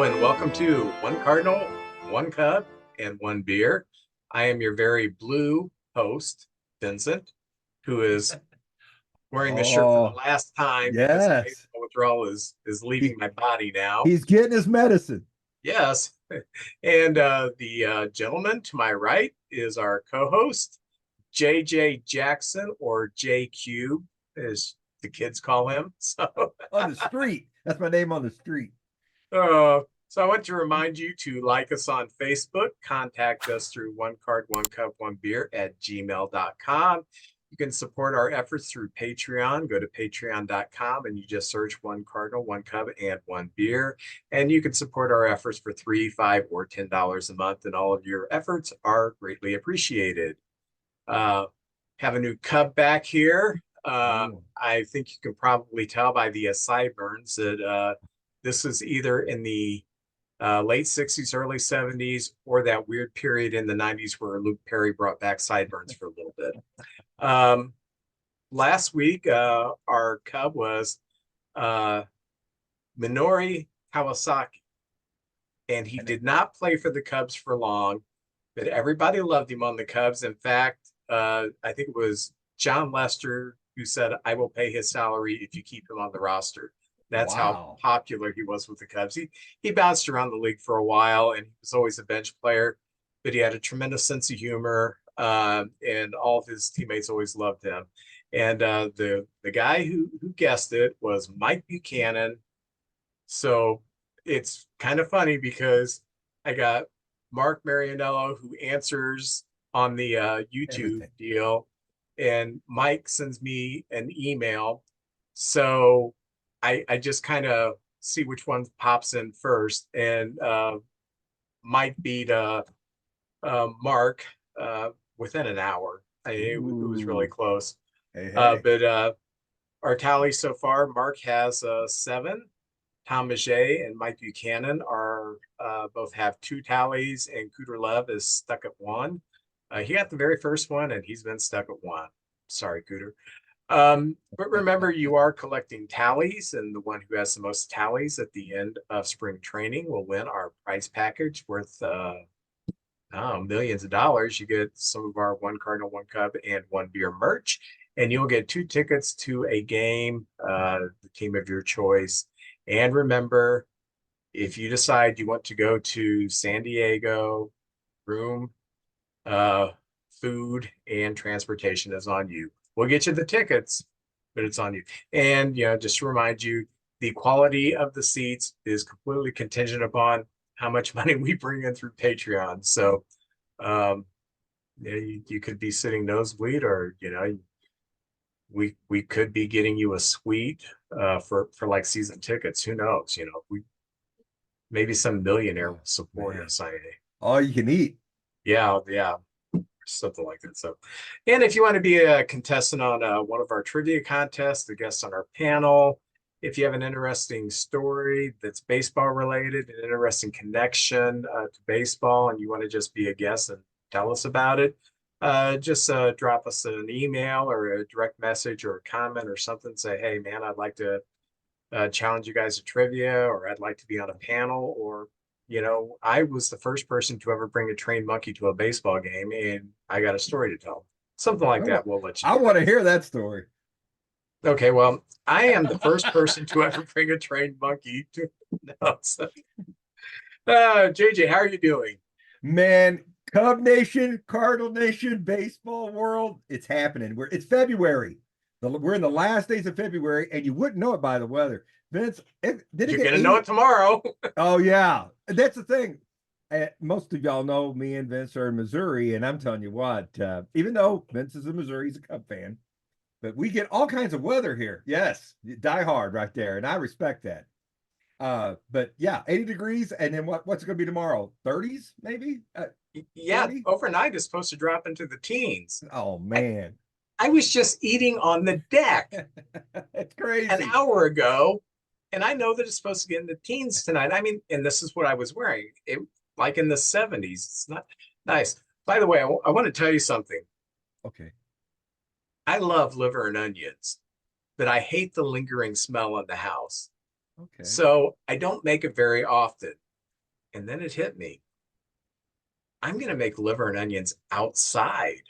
Hello and welcome to One Cardinal, One Cub, and One Beer. I am your very blue host, Vincent, who is wearing this shirt for the Oh, last time because the yes. baseball withdrawal is leaving He, my body now. he's getting his medicine. Yes. And the gentleman to my right is our co-host, JJ Jackson, or J Cube, as the kids call him. On the street. That's my name on the street. So I want to remind you to like us on Facebook, contact us through one card, one cup, one beer at gmail.com. You can support our efforts through Patreon. Go to patreon.com and you just search One Cardinal, One Cup, and One Beer. And you can support our efforts for $3, $5, or $10 a month. And all of your efforts are greatly appreciated. Have a new Cub back here. Oh, I think you can probably tell by the sideburns that this is either in the late 60s, early 70s, or that weird period in the 90s where Luke Perry brought back sideburns for a little bit. Last week, our Cub was uh, Minori Kawasaki, and he did not play for the Cubs for long, but everybody loved him on the Cubs. In fact, I think it was John Lester who said, "I will pay his salary if you keep him on the roster." That's how wow. popular he was with the Cubs. He bounced around the league for a while, and he was always a bench player, but he had a tremendous sense of humor, and all of his teammates always loved him. And the guy who guessed it was Mike Buchanan. So it's kind of funny because I got Mark Marianello who answers on the YouTube Everything. deal, and Mike sends me an email. So I just kind of see which one pops in first, and Mike beat Mark within an hour. It was really Ooh. close. Hey, hey. But our tally so far, Mark has 7. Tom Maget and Mike Buchanan are both have 2 tallies, and Cooter Love is stuck at 1. He got the very first one, and he's been stuck at 1. Sorry, Cooter. But remember, you are collecting tallies, and the one who has the most tallies at the end of spring training will win our prize package worth millions of dollars. You get some of our One Cardinal, One Cup, and One Beer merch, and you'll get 2 tickets to a game, the team of your choice. And remember, if you decide you want to go to San Diego, room, uh, food, and transportation is on you. We'll get you the tickets, but it's on you. And just to remind you, the quality of the seats is completely contingent upon how much money we bring in through Patreon. So um, you could be sitting nosebleed, or we could be getting you a suite for like season tickets. Who knows? We maybe some millionaire will Oh, support man. us. All you can eat. Yeah, something like that. So, and if you want to be a contestant on one of our trivia contests, the guest on our panel, if you have an interesting story that's baseball related, an interesting connection to baseball, and you want to just be a guest and tell us about it, just drop us an email or a direct message or a comment or something. Say, hey, man, I'd like to challenge you guys to trivia, or I'd like to be on a panel, or I was the first person to ever bring a trained monkey to a baseball game, and I got a story to tell. Something like I that. want, We'll let you I know. want to hear that story. Okay, well, I am the first person to ever bring a trained monkey to. No, so, JJ, how are you doing? Man, Cub Nation, Cardinal Nation, baseball world, it's happening. It's February. We're in the last days of February, and you wouldn't know it by the weather. Vince, did it You're get gonna know it 80? tomorrow. Oh, yeah. That's the thing. Most of y'all know me and Vince are in Missouri, and I'm telling you what, even though Vince is a Missouri, he's a Cub fan, but we get all kinds of weather here. Yes, die hard right there, and I respect that. But yeah, 80 degrees, and then what's it going to be tomorrow? 30s, maybe? Yeah, 40? overnight is supposed to drop into the teens. Oh I, man, I was just eating on the deck it's an crazy. hour ago, and I know that it's supposed to get in the teens tonight. I mean, and this is what I was wearing. It like in the 70s. It's not nice. By the way, I want to tell you something. Okay. I love liver and onions, but I hate the lingering smell in the house. Okay. So I don't make it very often. And then it hit me. I'm going to make liver and onions outside.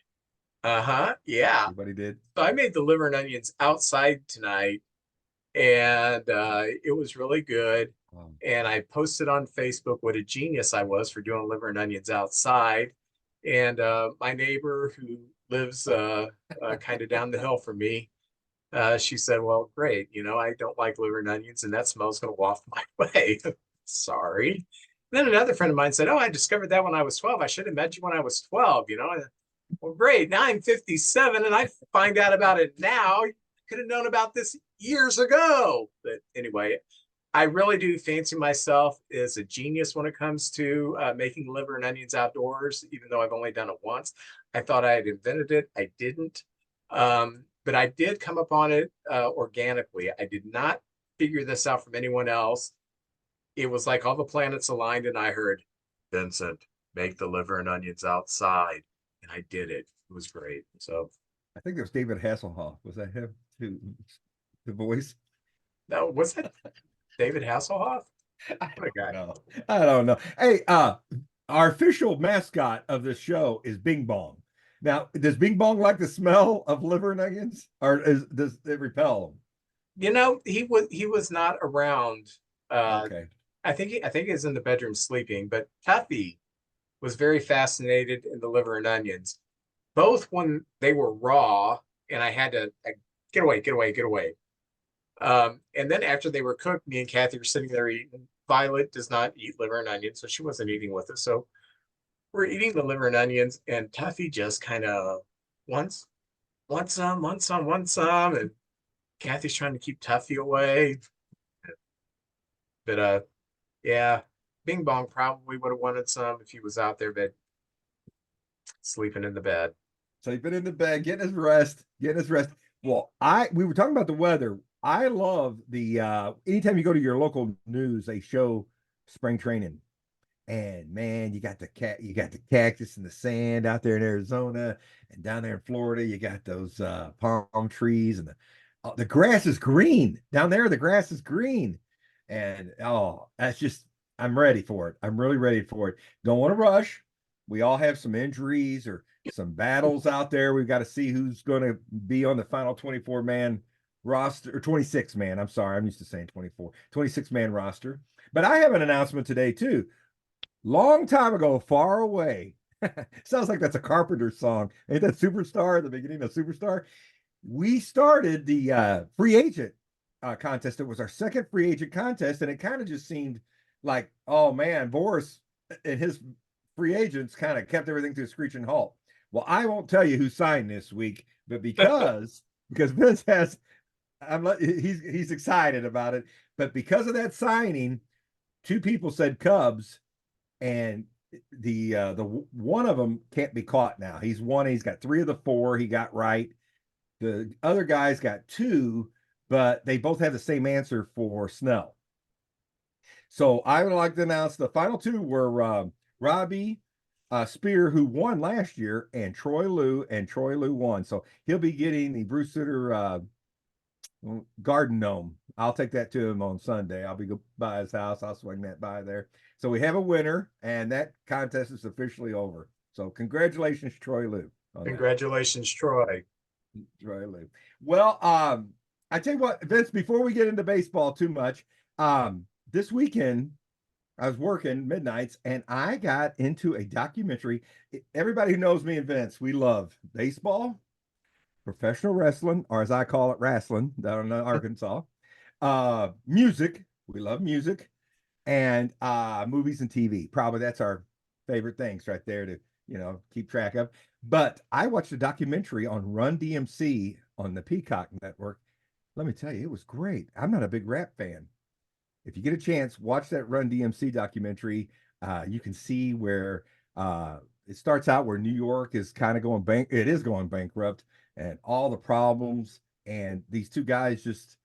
Uh-huh. Yeah. Everybody did. So I made the liver and onions outside tonight, and it was really good. And I posted on Facebook what a genius I was for doing liver and onions outside. And my neighbor who lives kind of down the hill from me, she said, well, great. I don't like liver and onions, and that smell's going to waft my way. Sorry. Then another friend of mine said, oh, I discovered that when I was 12. I should have met you when I was 12. Well, great. Now I'm 57 and I find out about it now. Could have known about this years ago. But anyway, I really do fancy myself as a genius when it comes to making liver and onions outdoors, even though I've only done it once. I thought I had invented it. I didn't. But I did come upon it organically. I did not figure this out from anyone else. It was like all the planets aligned, and I heard, Vincent, make the liver and onions outside. And I did it. It was great. So I think it was David Hasselhoff. Was that him? The voice? no, was it David Hasselhoff? What a guy. No, I don't know. Hey, our official mascot of the show is Bing Bong. Now, does Bing Bong like the smell of liver and onions, or does it repel him? He was not around. Okay. I think he's in the bedroom sleeping, but Tuffy was very fascinated in the liver and onions, both when they were raw and I had to get away, get away, get away. And then after they were cooked, me and Kathy were sitting there eating. Violet does not eat liver and onions, so she wasn't eating with us. So we're eating the liver and onions, and Tuffy just kind of wants some, wants some, wants some, and Kathy's trying to keep Tuffy away. But yeah, Bing Bong probably would have wanted some if he was out there, but sleeping in the bed. Sleeping in the bed, getting his rest, getting his rest. Well, we were talking about the weather. I love the anytime you go to your local news, they show spring training. And man, you got the cactus and the sand out there in Arizona, and down there in Florida, you got those palm trees, and the grass is green down there. The grass is green, and that's just I'm ready for it. I'm really ready for it. Don't want to rush. We all have some injuries or some battles out there. We've got to see who's going to be on the final 24-man roster, or 26-man. I'm sorry, I'm used to saying 24, 26-man roster. But I have an announcement today too. Long time ago, far away. Sounds like that's a Carpenter song. Ain't that Superstar at the beginning of Superstar? We started the free agent contest. It was our second free agent contest, and it kind of just seemed like, oh man, Boris and his free agents kind of kept everything to a screeching halt. Well, I won't tell you who signed this week, but because Vince has, he's excited about it. But because of that signing, two people said Cubs, and the one of them can't be caught now. He's won. He's got 3 of the 4 he got right. The other guys got 2, but they both have the same answer for Snell. So I would like to announce the final 2 were Robbie Spear, who won last year, and Troy Lou, and Troy Lou won. So he'll be getting the Bruce Sutter garden gnome. I'll take that to him on Sunday. I'll be by his house. I'll swing that by there. So we have a winner, and that contest is officially over. So congratulations, Troy Lou. Congratulations, Troy. Troy Lou. Well, I tell you what, Vince, before we get into baseball too much, this weekend I was working midnights, and I got into a documentary. Everybody who knows me and Vince, we love baseball, professional wrestling, or as I call it, wrestling down in Arkansas, music. We love music, and movies and TV. Probably that's our favorite things right there to keep track of. But I watched a documentary on Run DMC on the Peacock Network. Let me tell you, it was great. I'm not a big rap fan. If you get a chance, watch that Run DMC documentary. You can see where it starts out where New York is kind of going bankrupt, and all the problems. And these two guys just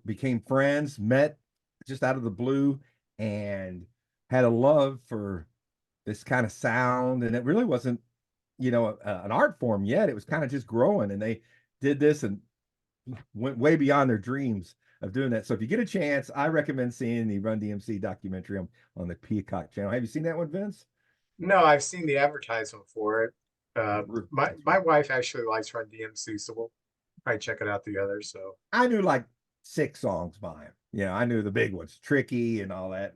became friends, met just out of the blue, and had a love for this kind of sound. And it really wasn't, an art form yet. It was kind of just growing, and they did this and went way beyond their dreams of doing that. So if you get a chance, I recommend seeing the Run DMC documentary on the Peacock channel. Have you seen that one, Vince? No, I've seen the advertisement for it. My It's my wife actually likes Run DMC, so we'll probably check it out together. So I knew like 6 songs by him. I knew the big ones, Tricky and all that,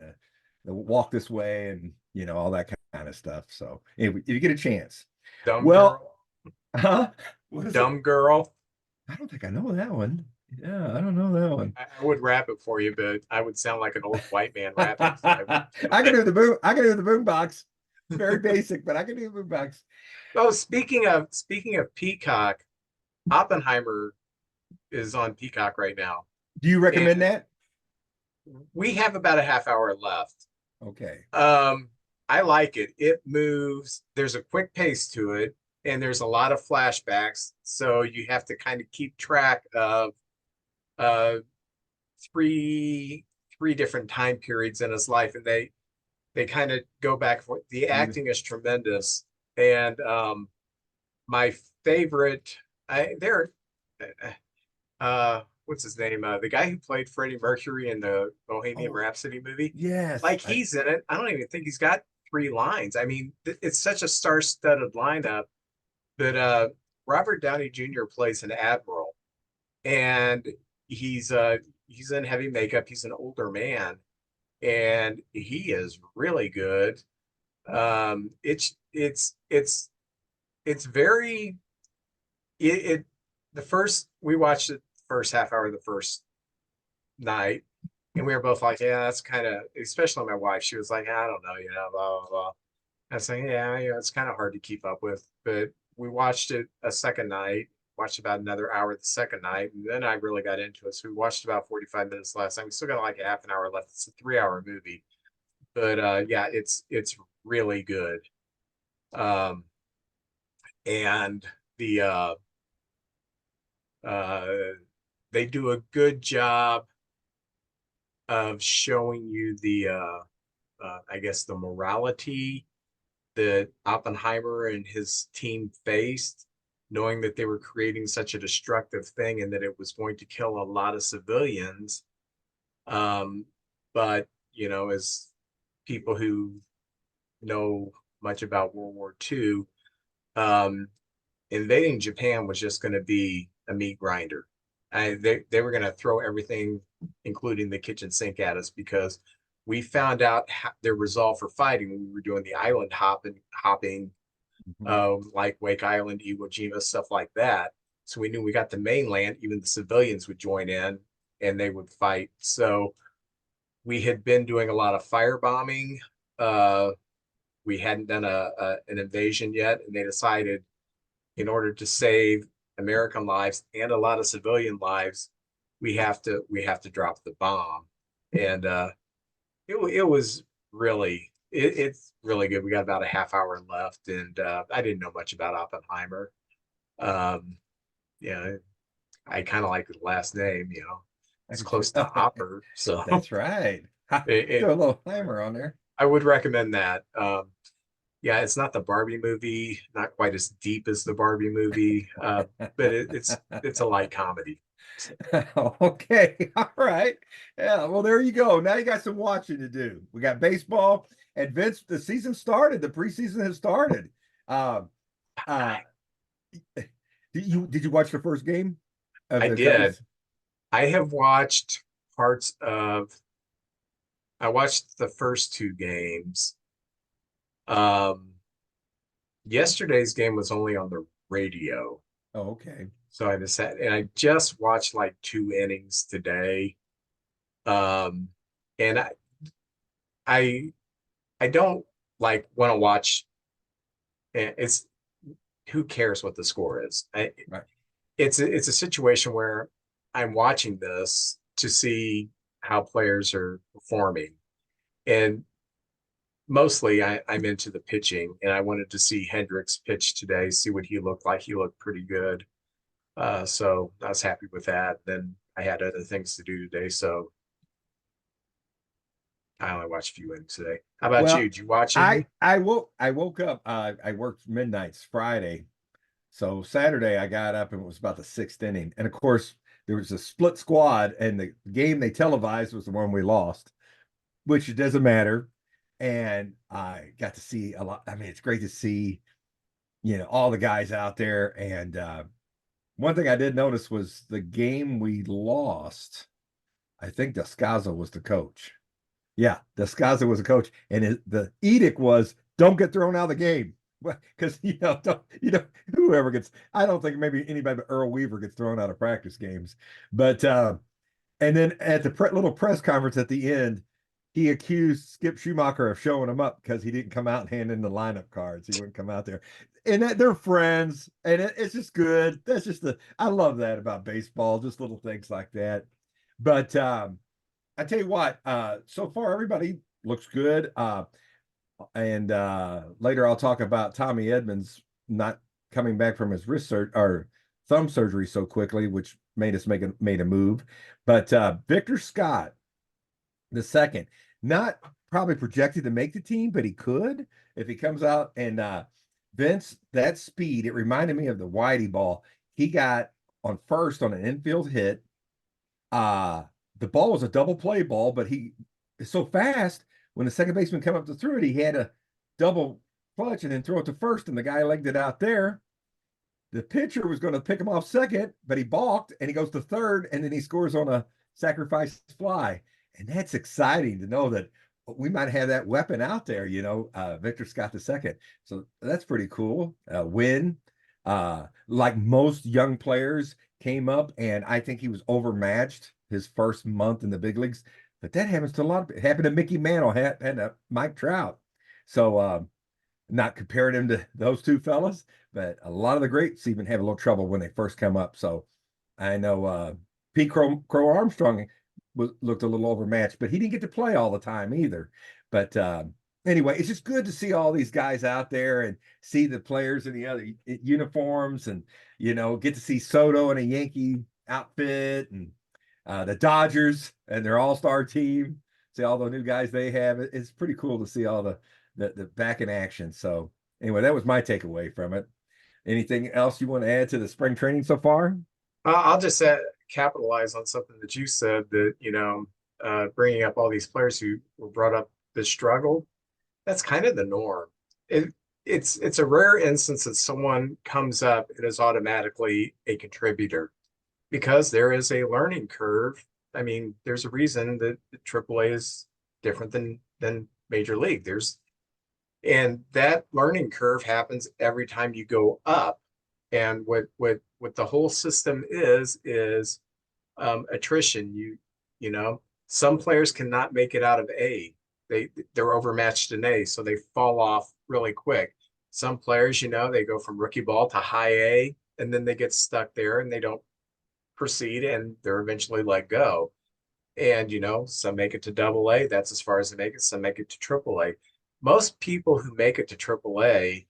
the Walk This Way and all that kind of stuff. So anyway, if you get a chance. Dumb Well, Girl, huh? What is it? Dumb Girl. I don't think I know that one. Yeah, I don't know that one. I would rap it for you, but I would sound like an old white man rapping, so I won't do I can it. do the boom. I can do the boombox. Very basic, but I can do the boombox. Oh, speaking of Peacock, Oppenheimer is on Peacock right now, Do you recommend and that? we have about a half hour left. Okay. Um, I like it. It moves. There's a quick pace to it, and there's a lot of flashbacks. So you have to kind of keep track of uh three different time periods in his life, and they kind of go back and forth. The acting is tremendous, and my favorite, I there, what's his name? The guy who played Freddie Mercury in the Bohemian Oh, Rhapsody movie, yes. like he's in it. I don't even think he's got three lines. I mean, it's such a star-studded lineup that Robert Downey Jr. plays an admiral, and he's uh he's in heavy makeup. He's an older man, and he is really good. It's very it the first we watched the first half hour of the first night, and we were both like, yeah, that's kind of, especially my wife. She was like, I don't know, blah blah blah. I was like, yeah, it's kind of hard to keep up with. But we watched it a second night, watched about another hour the second night, and then I really got into it. So we watched about 45 minutes last time. We still got like a half an hour left. It's a 3 hour movie, but yeah, it's really good. Um, and the uh, they do a good job of showing you the I guess the morality that Oppenheimer and his team faced, knowing that they were creating such a destructive thing and that it was going to kill a lot of civilians. But as people who know much about World War II, um, invading Japan was just going to be a meat grinder. They were going to throw everything, including the kitchen sink, at us because we found out their resolve for fighting when we were doing the island hopping, Mhm. like Wake Island, Iwo Jima, stuff like that. So we knew we got the mainland, even the civilians would join in and they would fight. So we had been doing a lot of firebombing. Uh, we hadn't done an invasion yet, and they decided in order to save American lives and a lot of civilian lives, we have to drop the bomb. And it was really it's really good. We got about a half hour left, and I didn't know much about Oppenheimer. Um, yeah, I kind of like the last name. I It's can close to Hopper, so That's right. it, Throw it a little timer on there. I would recommend that. Yeah, it's not the Barbie movie, not quite as deep as the Barbie movie, but it's a light comedy. So, Okay. All right. Yeah. Well, there you go. Now you got some watching to do. We got baseball and Vince. The season started. The preseason has started. Uh, uh, did you watch the first game of I the did. Cubbies? I have watched parts of. I watched the first two games. Um, Yesterday's game was only on the radio, Oh, okay. so I just sat and I just watched like 2 innings today. Um, and I I don't like want to watch. It's who cares what the score is? Right. It's a situation where I'm watching this to see how players are performing, and mostly I'm into the pitching, and I wanted to see Hendricks pitch today, see what he looked like. He looked pretty good, so I was happy with that. Then I had other things to do today, so I only watched a few innings today. How about you? Well, Did you watch I any? I woke I woke up. I worked midnights Friday, so Saturday I got up and it was about the sixth inning, and of course there was a split squad, and the game they televised was the one we lost, which it doesn't matter. And I got to see a lot. I mean, it's great to see, all the guys out there. And one thing I did notice was the game we lost. I think Descalzo was the coach. Yeah, Descalzo was a coach, and the edict was don't get thrown out of the game. Because whoever gets, I don't think maybe anybody but Earl Weaver gets thrown out of practice games. But and then at the little press conference at the end, he accused Skip Schumacher of showing him up because he didn't come out and hand in the lineup cards. He wouldn't come out there, and they're friends, and it's just good. That's just I love that about baseball, just little things like that. But I tell you what, so far everybody looks good. And later I'll talk about Tommy Edmonds not coming back from his wrist or thumb surgery so quickly, which made us made a move. But Victor Scott, the second, not probably projected to make the team, but he could if he comes out. And Vince, that speed, it reminded me of the Whitey ball. He got on first on an infield hit. The ball was a double play ball, but he is so fast. When the second baseman came up to throw it, he had a double clutch and then throw it to first, and the guy legged it out there. The pitcher was going to pick him off second, but he balked, and he goes to third, and then he scores on a sacrifice fly. And that's exciting to know that we might have that weapon out there, Victor Scott the second. So that's pretty cool. Win, like most young players, came up, and I think he was overmatched his first month in the big leagues. But that happens to a lot of it. Happened to Mickey Mantle and Mike Trout. So not comparing him to those two fellas, but a lot of the greats even have a little trouble when they first come up. So I know Pete Crow Armstrong looked a little overmatched, but he didn't get to play all the time either. But anyway, it's just good to see all these guys out there and see the players in the other uniforms, and get to see Soto in a Yankee outfit, and the Dodgers and their all-star team. See all the new guys they have. It's pretty cool to see all the back in action. So anyway, that was my takeaway from it. Anything else you want to add to the spring training so far? I'll just capitalize on something that you said, that, bringing up all these players who were brought up that struggled. That's kind of the norm. It's a rare instance that someone comes up and is automatically a contributor, because there is a learning curve. I mean, there's a reason that AAA is different than Major League. And that learning curve happens every time you go up. And what the whole system is attrition. Some players cannot make it out of A. They're overmatched in A, so they fall off really quick. Some players, they go from rookie ball to high A, and then they get stuck there and they don't proceed, and they're eventually let go. And some make it to double A. That's as far as they make it. Some make it to triple A. Most people who make it to triple A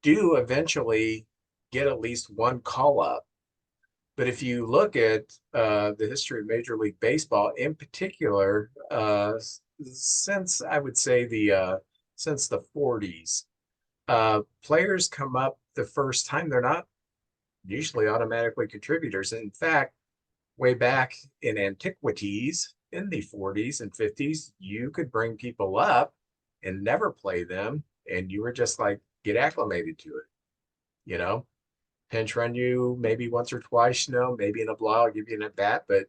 do eventually get at least one call up. But if you look at the history of Major League Baseball in particular, since I would say since the 40s, players come up the first time, they're not usually automatically contributors. In fact, way back in antiquities, in the 40s and 50s, you could bring people up and never play them, and you were just like, get acclimated to it. Pinch run you maybe once or twice, maybe in a blow, I'll give you an at bat, but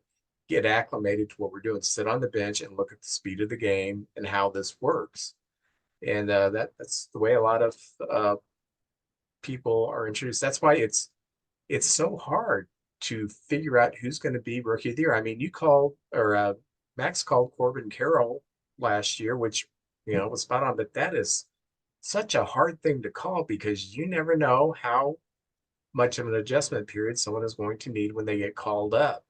get acclimated to what we're doing. Sit on the bench and look at the speed of the game and how this works. And that's the way a lot of people are introduced. That's why it's so hard to figure out who's going to be rookie of the year. I mean, Max called Corbin Carroll last year, which was spot on, but that is such a hard thing to call, because you never know how much of an adjustment period someone is going to need when they get called up.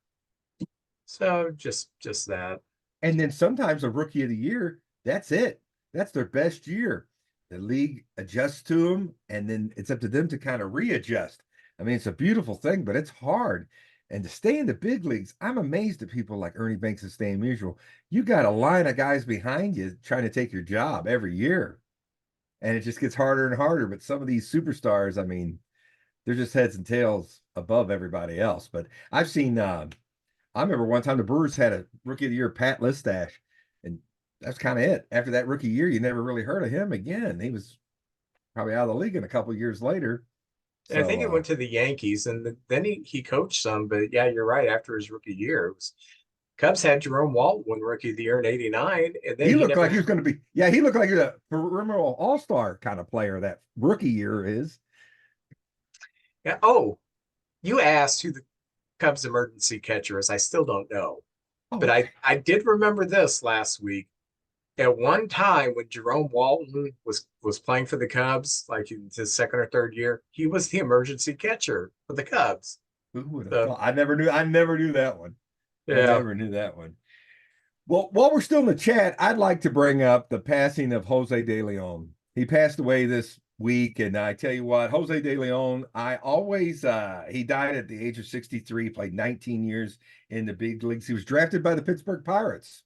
So just that. And then sometimes a rookie of the year, that's it. That's their best year. The league adjusts to them, and then it's up to them to kind of readjust. I mean, it's a beautiful thing, but it's hard. And to stay in the big leagues, I'm amazed at people like Ernie Banks and Stan Musial. You got a line of guys behind you trying to take your job every year. And it just gets harder and harder. But some of these superstars, I mean, they're just heads and tails above everybody else. But I've seen I remember one time the Brewers had a rookie of the year, Pat Listash, and that's kind of it. After that rookie year, you never really heard of him again. He was probably out of the league in a couple years later. And I think So he went to the Yankees, and then he coached some. But yeah, you're right. After his rookie year, it was Cubs had Jerome Walton win Rookie of the Year in '89, and then he he looked like never. he was going to be, yeah, he looked like a perimeter all-star kind of player that rookie year is. Yeah, oh, you asked who the Cubs emergency catcher is. I still don't know, Oh, but okay. I did remember this last week. At one time when Jerome Walton was playing for the Cubs, like in his second or third year, he was the emergency catcher for the Cubs. Who would have So thought? I never knew that one. I yeah, never knew that one. Well, while we're still in the chat, I'd like to bring up the passing of Jose De Leon. He passed away this week, and I tell you what, Jose De Leon, I always he died at the age of 63, played 19 years in the big leagues. He was drafted by the Pittsburgh Pirates,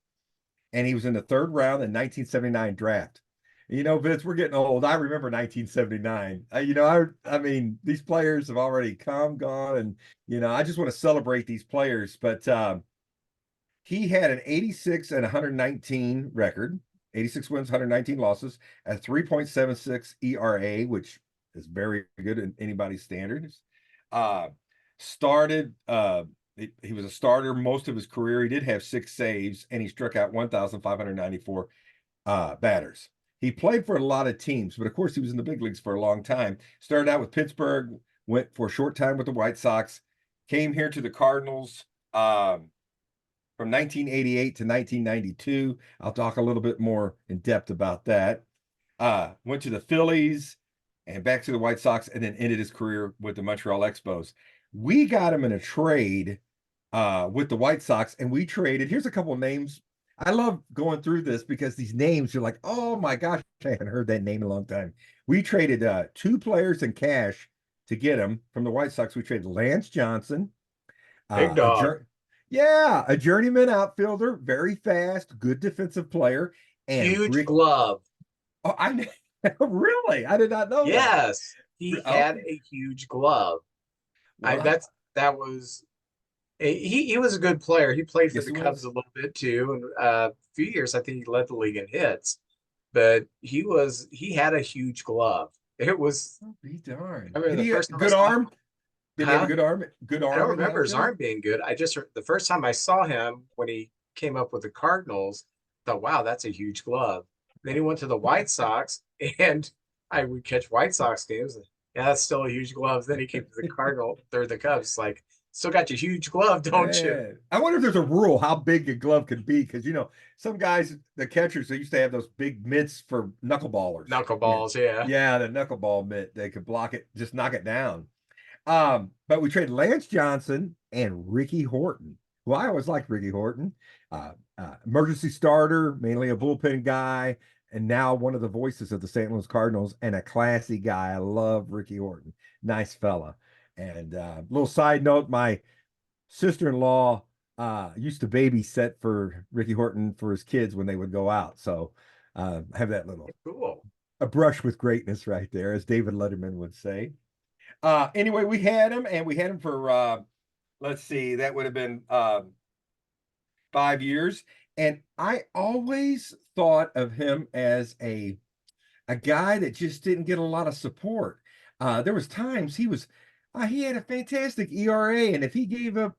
and he was in the third round in 1979 draft. You know, Vince, we're getting old. I remember 1979. I mean, these players have already come, gone, and I just want to celebrate these players. But he had an 86 and 119 record, 86 wins, 119 losses, a 3.76 ERA, which is very good in anybody's standards. Uh, started, he was a starter most of his career. He did have 6 saves, and he struck out 1,594 batters. He played for a lot of teams, but of course, he was in the big leagues for a long time. Started out with Pittsburgh, went for a short time with the White Sox, came here to the Cardinals. From 1988 to 1992. I'll talk a little bit more in depth about that. Went to the Phillies and back to the White Sox, and then ended his career with the Montreal Expos. We got him in a trade with the White Sox, and we traded. Here's a couple of names. I love going through this because these names, you're like, oh my gosh, I haven't heard that name in a long time. We traded 2 players in cash to get him from the White Sox. We traded Lance Johnson, big a dog, a journeyman outfielder, very fast, good defensive player, and huge Rick. glove. Oh, really? I did not know that. Yes, he had Okay. a huge glove. I Well, that was he was a good player. He played for yes, the he Cubs a was. little bit too, and a few years I think he led the league in hits. But he had a huge glove. It was Oh, be darned. I remember Did the he first time I good saw him, arm? Did he have a huh? good arm? Good I don't arm in the remember his outfield? arm being good. I just the first time I saw him when he came up with the Cardinals, I thought, wow, that's a huge glove. Then he went to the White Sox, and I would catch White Sox games. Yeah, that's still a huge glove. Then he came to the Cardinal or the Cubs, like, still got your huge glove, don't you? Man, I wonder if there's a rule how big a glove could be because some guys, the catchers, they used to have those big mitts for knuckleballers. Yeah, Knuckleballs, yeah. yeah, the knuckleball mitt. They could block it, just knock it down. But we traded Lance Johnson and Ricky Horton, who I always liked Ricky Horton. Emergency starter, mainly a bullpen guy, and now one of the voices of the St. Louis Cardinals and a classy guy. I love Ricky Horton. Nice fella. And little side note, my sister-in-law used to babysit for Ricky Horton for his kids when they would go out. So have that little Cool. a brush with greatness right there, as David Letterman would say. Anyway, we had him, and we had him for let's see, that would have been 5 years. And I always thought of him as a guy that just didn't get a lot of support. There was times he had a fantastic ERA, and if he gave up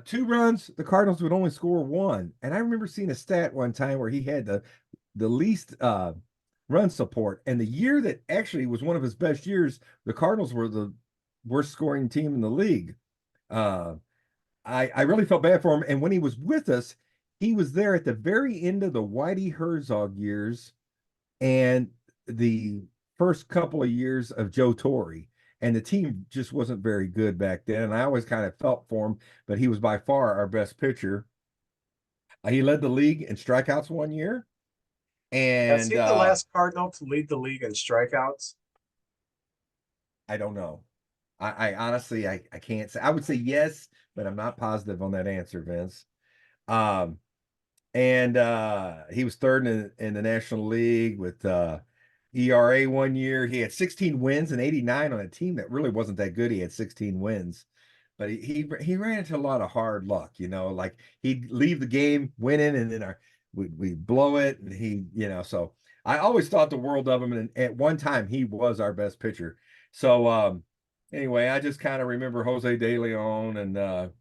2 runs, the Cardinals would only score one. And I remember seeing a stat one time where he had the least run support. And the year that actually was one of his best years, the Cardinals were the worst scoring team in the league. Uh, I really felt bad for him. And when he was with us, he was there at the very end of the Whitey Herzog years and the first couple of years of Joe Torre. And the team just wasn't very good back then. And I always kind of felt for him, but he was by far our best pitcher. He led the league in strikeouts one year. Is And he the last Cardinal to lead the league in strikeouts? I don't know. I honestly I can't say. I would say yes, but I'm not positive on that answer, Vince. And he was third in the National League with ERA one year. He had 16 wins and 89 on a team that really wasn't that good. He had 16 wins, but he ran into a lot of hard luck, like he'd leave the game winning and then we blow it. And so I always thought the world of him. And at one time he was our best pitcher. So, anyway, I just kind of remember Jose De Leon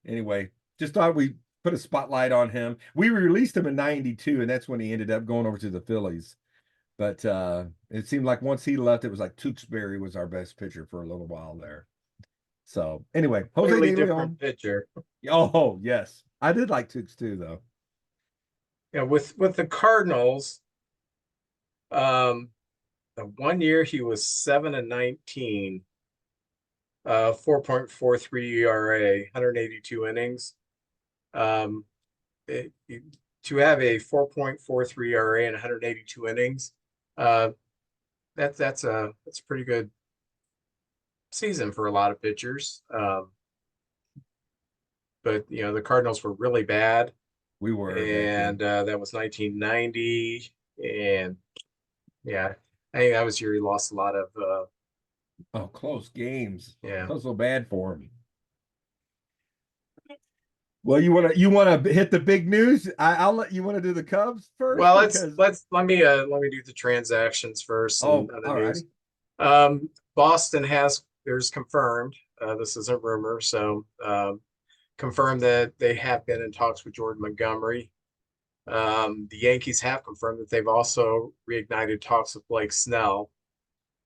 anyway, just thought we put a spotlight on him. We released him in 92 and that's when he ended up going over to the Phillies. But it seemed like once he left, it was like Tewksbury was our best pitcher for a little while there. So anyway, Jose Completely De Leon. different pitcher. Oh, yes. I did like Tewks too, though. Yeah, with the Cardinals, the 1 year he was 7-19, 4.43 ERA, 182 innings. To have a 4.43 ERA and 182 innings, that's a pretty good season for a lot of pitchers. But the Cardinals were really bad. We were And that was 1990. And yeah, I think that was year he lost a lot of close games. Yeah. That was so bad for him. Well, you wanna hit the big news? I'll let you want to do the Cubs first. Well, let me do the transactions first. Oh, and all news. righty. Boston there's confirmed. This isn't rumor, so confirmed that they have been in talks with Jordan Montgomery. The Yankees have confirmed that they've also reignited talks with Blake Snell,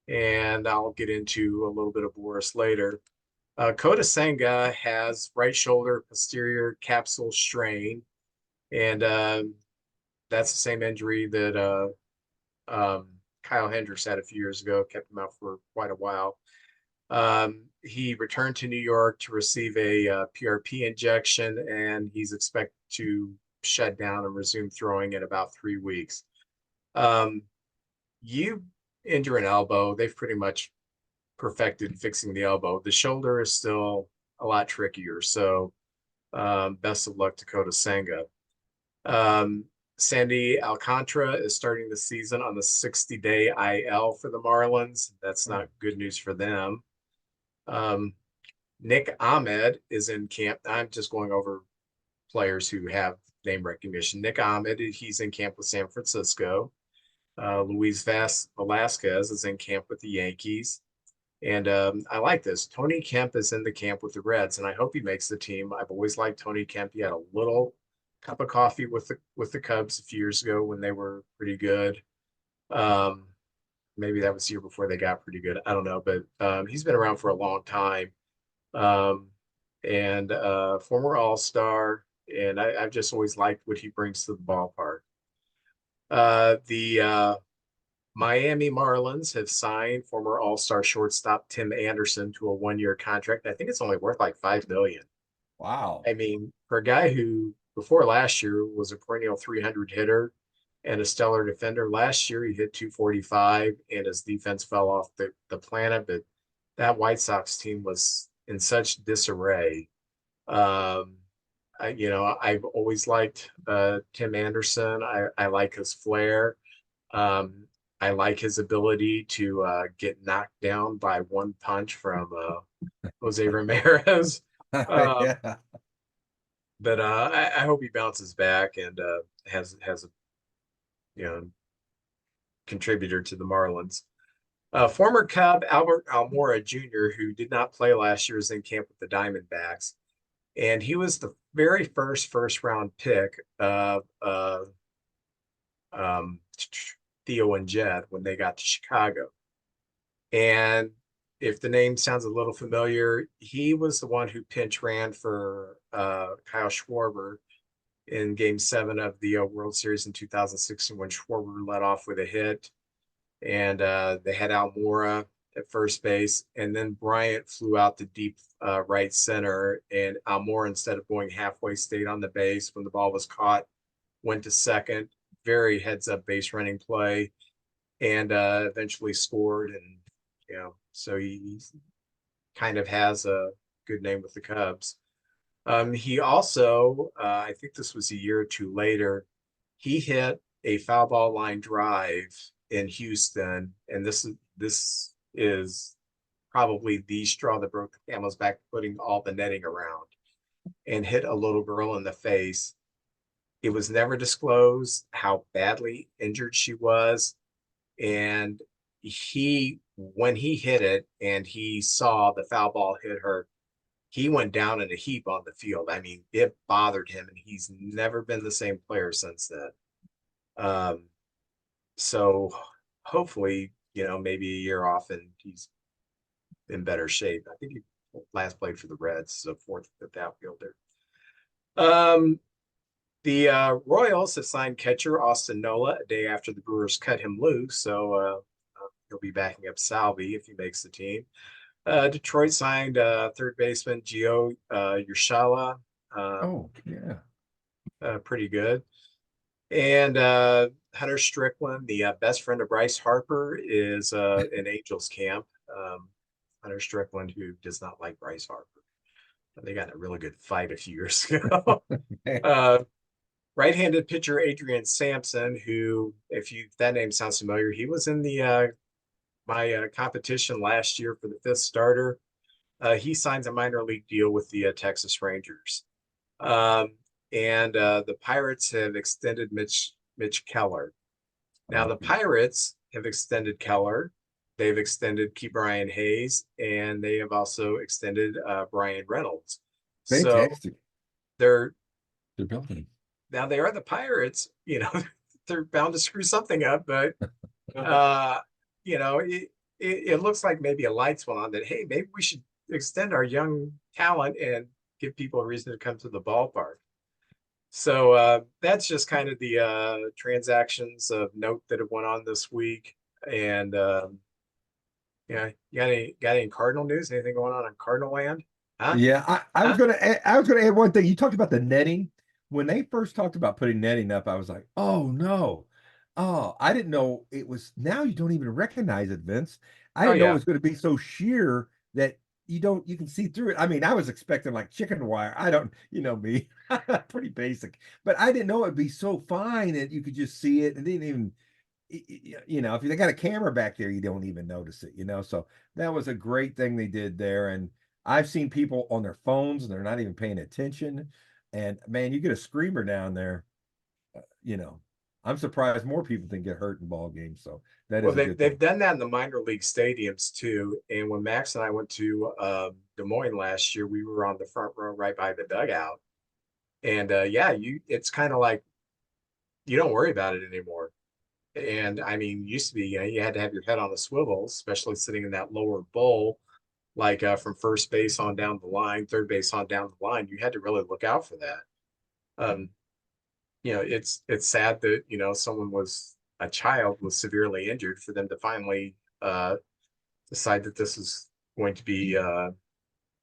and I'll get into a little bit of Boris later. Cody Bellinger has right shoulder posterior capsule strain, and that's the same injury that Kyle Hendricks had a few years ago, kept him out for quite a while. He returned to New York to receive a PRP injection, and he's expected to shut down and resume throwing in about 3 weeks. You injure an elbow, they've pretty much perfected fixing the elbow. The shoulder is still a lot trickier, so best of luck to Cody Bellinger. Sandy Alcantara is starting the season on the 60-day IL for the Marlins. That's not good news for them. Nick Ahmed is in camp. I'm just going over players who have name recognition. Nick Ahmed, he's in camp with San Francisco. Luis Velasquez is in camp with the Yankees. And I like this. Tony Kemp is in the camp with the Reds, and I hope he makes the team. I've always liked Tony Kemp. He had a little cup of coffee with the Cubs a few years ago when they were pretty good. Maybe that was the year before they got pretty good. I don't know, but he's been around for a long time. And former All-Star, and I've just always liked what he brings to the ballpark. The Miami Marlins have signed former All-Star shortstop Tim Anderson to a 1-year contract. I think it's only worth like $5 million. Wow. I mean, for a guy who before last year was a perennial 300 hitter and a stellar defender, last year he hit 245 and his defense fell off the planet. But that White Sox team was in such disarray. I've always liked Tim Anderson. I like his flair. I like his ability to get knocked down by one punch from Jose Ramirez. Yeah. But I hope he bounces back and has a contributor to the Marlins. Former Cub Albert Almora Jr., who did not play last year, is in camp with the Diamondbacks, and he was the very first round pick of Theo and Jed when they got to Chicago. And if the name sounds a little familiar, he was the one who pinch ran for Kyle Schwarber in Game 7 of the World Series in 2016 when Schwarber led off with a hit. And they had Almora at first base. And then Bryant flew out to deep right center. And Almora, instead of going halfway, stayed on the base. When the ball was caught, went to second. Very heads-up base running play. And eventually scored. And, so he kind of has a good name with the Cubs. He also, I think this was a year or two later, he hit a foul ball line drive in Houston, and this is probably the straw that broke the camel's back, putting all the netting around, and hit a little girl in the face. It was never disclosed how badly injured she was. And when he hit it and he saw the foul ball hit her, he went down in a heap on the field. I mean, it bothered him, and he's never been the same player since then. So hopefully, maybe a year off and he's in better shape. I think he last played for the Reds, so fourth, fifth outfielder. The Royals have signed catcher Austin Nola a day after the Brewers cut him loose, so he'll be backing up Salvi if he makes the team. Detroit signed third baseman Gio Urshela. Oh, yeah. Pretty good. And Hunter Strickland, the best friend of Bryce Harper, is in Angels camp. Hunter Strickland, who does not like Bryce Harper. They got in a really good fight a few years ago. Right-handed pitcher Adrian Sampson, who, if that name sounds familiar, he was in the my competition last year for the fifth starter. He signs a minor league deal with the Texas Rangers. And the Pirates have extended Mitch Keller. Now the Pirates have extended Keller. They've extended Ke'Bryan Hayes, and they have also extended Brian Reynolds. Fantastic. So they're building. Now they are the Pirates, they're bound to screw something up, but it looks like maybe a light's went on that, hey, maybe we should extend our young talent and give people a reason to come to the ballpark. So that's just kind of the transactions of note that have went on this week. And yeah, you got any Cardinal news? Anything going on in Cardinal land? Huh? Yeah, I was gonna add one thing. You talked about the netting. When they first talked about putting netting up, I was like, oh no. Oh, I didn't know it was now you don't even recognize it, Vince. I Oh didn't know it yeah. was going to be so sheer that you can see through it. I mean, I was expecting like chicken wire. I don't, me, pretty basic, but I didn't know it'd be so fine that you could just see it and didn't even if they got a camera back there, you don't even notice it, So that was a great thing they did there. And I've seen people on their phones and they're not even paying attention. And man, you get a screamer down there, I'm surprised more people didn't get hurt in ball games. So that Well, is a they've good thing. done that in the minor league stadiums too. And when Max and I went to Des Moines last year, we were on the front row right by the dugout. And yeah, it's kind of like you don't worry about it anymore. And I mean, used to be, you had to have your head on a swivel, especially sitting in that lower bowl, like from first base on down the line, third base on down the line. You had to really look out for that. Um, it's sad that, someone a child was severely injured for them to finally decide that this is going to be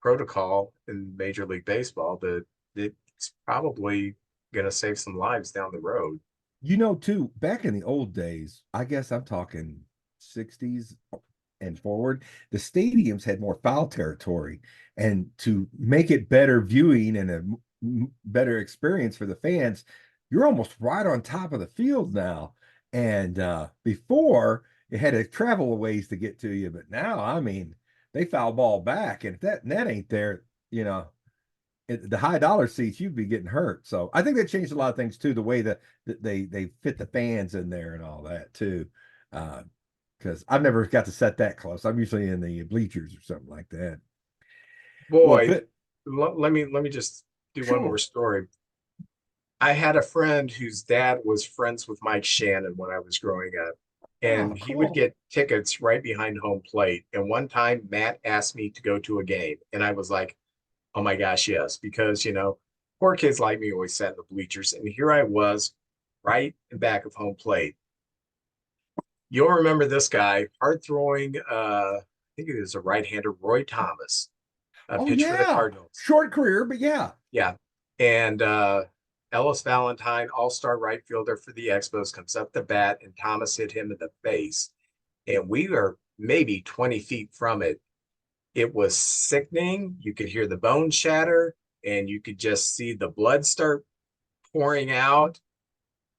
protocol in Major League Baseball, but it's probably going to save some lives down the road. Too, back in the old days, I guess I'm talking 60s and forward, the stadiums had more foul territory. And to make it better viewing and a better experience for the fans, you're almost right on top of the field now. And before, it had to travel a ways to get to you. But now, I mean, they foul ball back. And if that net ain't there, the high dollar seats, you'd be getting hurt. So I think they changed a lot of things too, the way that they fit the fans in there and all that too. Because I've never got to set that close. I'm usually in the bleachers or something like that. Well, Boy, let me just do one more sure. story. I had a friend whose dad was friends with Mike Shannon when I was growing up, Oh, and he would cool. get tickets right behind home plate. And one time, Matt asked me to go to a game, and I was like, "Oh my gosh, yes!" Because poor kids like me always sat in the bleachers, and here I was, right in back of home plate. You'll remember this guy, hard throwing. I think it was a right-hander, Roy Thomas, a Oh, pitch for the yeah. Cardinals. Short career, but yeah. Yeah. And Ellis Valentine, all-star right fielder for the Expos, comes up the bat, and Thomas hit him in the face. And we were maybe 20 feet from it. It was sickening. You could hear the bone shatter, and you could just see the blood start pouring out.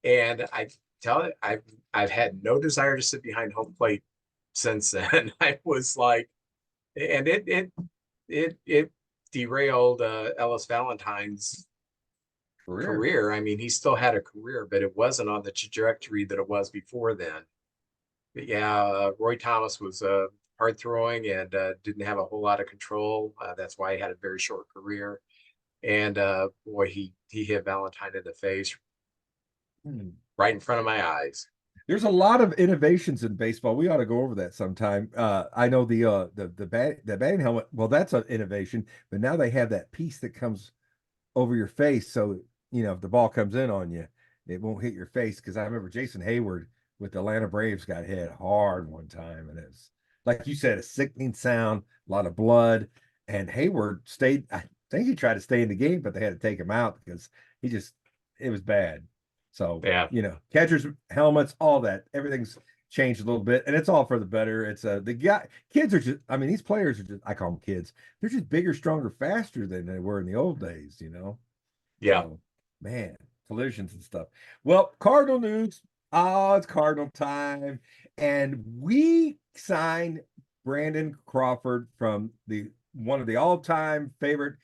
And tell it, I've had no desire to sit behind home plate since then. I was like, and it derailed Ellis Valentine's Career. career. I mean, he still had a career, but it wasn't on the trajectory that it was before then. But yeah, Roy Thomas was hard throwing and didn't have a whole lot of control. That's why he had a very short career. And boy, he hit Valentine in the face Hmm. right in front of my eyes. There's a lot of innovations in baseball. We ought to go over that sometime. I know the batting helmet. Well, that's an innovation, but now they have that piece that comes over your face, so if the ball comes in on you, it won't hit your face. Because I remember Jason Hayward with the Atlanta Braves got hit hard one time, and it was like you said, a sickening sound, a lot of blood, and Hayward stayed. I think he tried to stay in the game, but they had to take him out because he just it was bad. So, Yeah, catchers, helmets, all that, everything's changed a little bit, and it's all for the better. It's kids are just, I mean, these players are just, I call them kids. They're just bigger, stronger, faster than they were in the old days. yeah. So, man, collisions and stuff. Well, Cardinal news. Oh, it's Cardinal time. And we signed Brandon Crawford from the one of the all-time favorite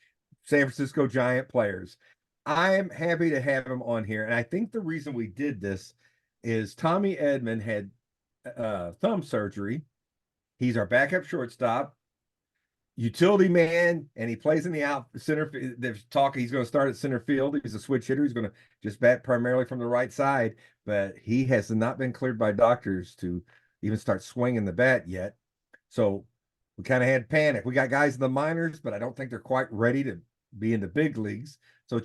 San Francisco Giant players. I am happy to have him on here. And I think the reason we did this is Tommy Edman had thumb surgery. He's our backup shortstop, utility man, and he plays in the out center. There's talk he's going to start at center field. He's a switch hitter. He's going to just bat primarily from the right side, but he has not been cleared by doctors to even start swinging the bat yet. So we kind of had panic. We got guys in the minors, but I don't think they're quite ready to be in the big leagues. So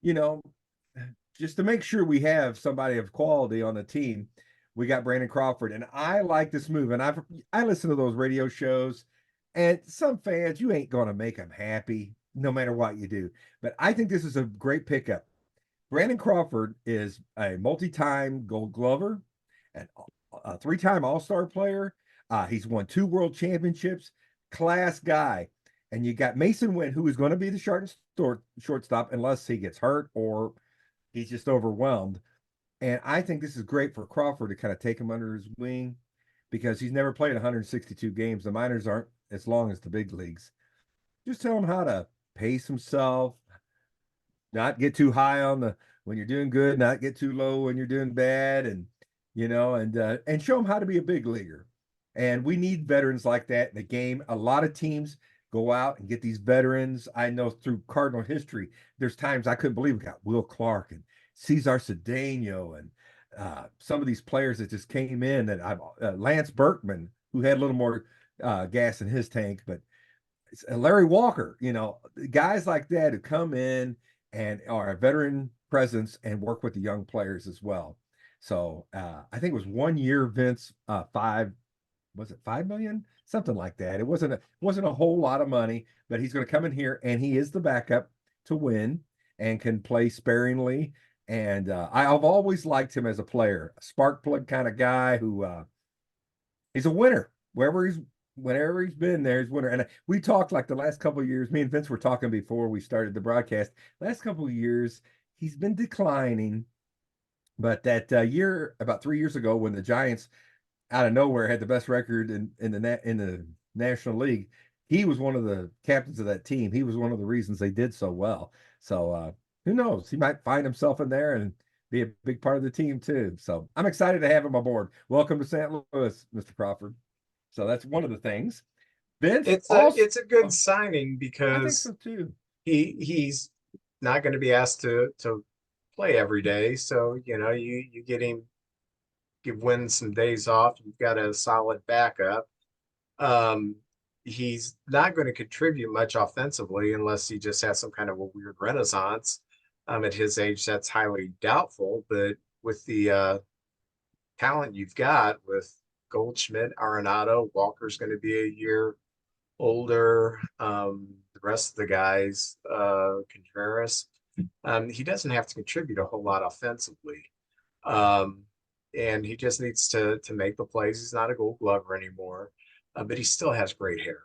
you know, just to make sure we have somebody of quality on the team, we got Brandon Crawford. And I like this move. And I listen to those radio shows, and some fans, you ain't going to make them happy no matter what you do. But I think this is a great pickup. Brandon Crawford is a multi-time Gold Glover and a three-time All-Star player. He's won 2 World Championships, class guy. And you got Mason Wynn, who is going to be the shortstop unless he gets hurt or he's just overwhelmed. And I think this is great for Crawford to kind of take him under his wing because he's never played 162 games. The minors aren't as long as the big leagues. Just tell him how to pace himself, not get too high on the when you're doing good, not get too low when you're doing bad, and show him how to be a big leaguer. And we need veterans like that in the game. A lot of teams go out and get these veterans. I know through Cardinal history, there's times I couldn't believe we got Will Clark and Cesar Cedeno and some of these players that just came in that I've Lance Berkman, who had a little more gas in his tank, but Larry Walker, guys like that who come in and are a veteran presence and work with the young players as well. So I think it was 1 year, Vince, was it 5 million? Something like that. It wasn't a whole lot of money, but he's going to come in here and he is the backup to win and can play sparingly. And I've always liked him as a player, a spark plug kind of guy who he's a winner. Whenever he's been there, he's a winner. And we talked like the last couple of years, me and Vince were talking before we started the broadcast. Last couple of years, he's been declining. But that year, about 3 years ago, when the Giants out of nowhere had the best record in the National League, he was one of the captains of that team. He was one of the reasons they did so well. So who knows? He might find himself in there and be a big part of the team too. So I'm excited to have him aboard. Welcome to St. Louis, Mr. Crawford. So that's one of the things. Vince also, It's a good oh, signing I think because so too. he's not going to be asked to play every day. So, you get him give win some days off. You've got a solid backup. Um, he's not going to contribute much offensively unless he just has some kind of a weird renaissance. At his age, that's highly doubtful. But with the talent you've got with Goldschmidt, Arenado, Walker's going to be a year older. The rest of the guys, Contreras, he doesn't have to contribute a whole lot offensively. Um, and he just needs to make the plays. He's not a Gold Glover anymore, but he still has great hair.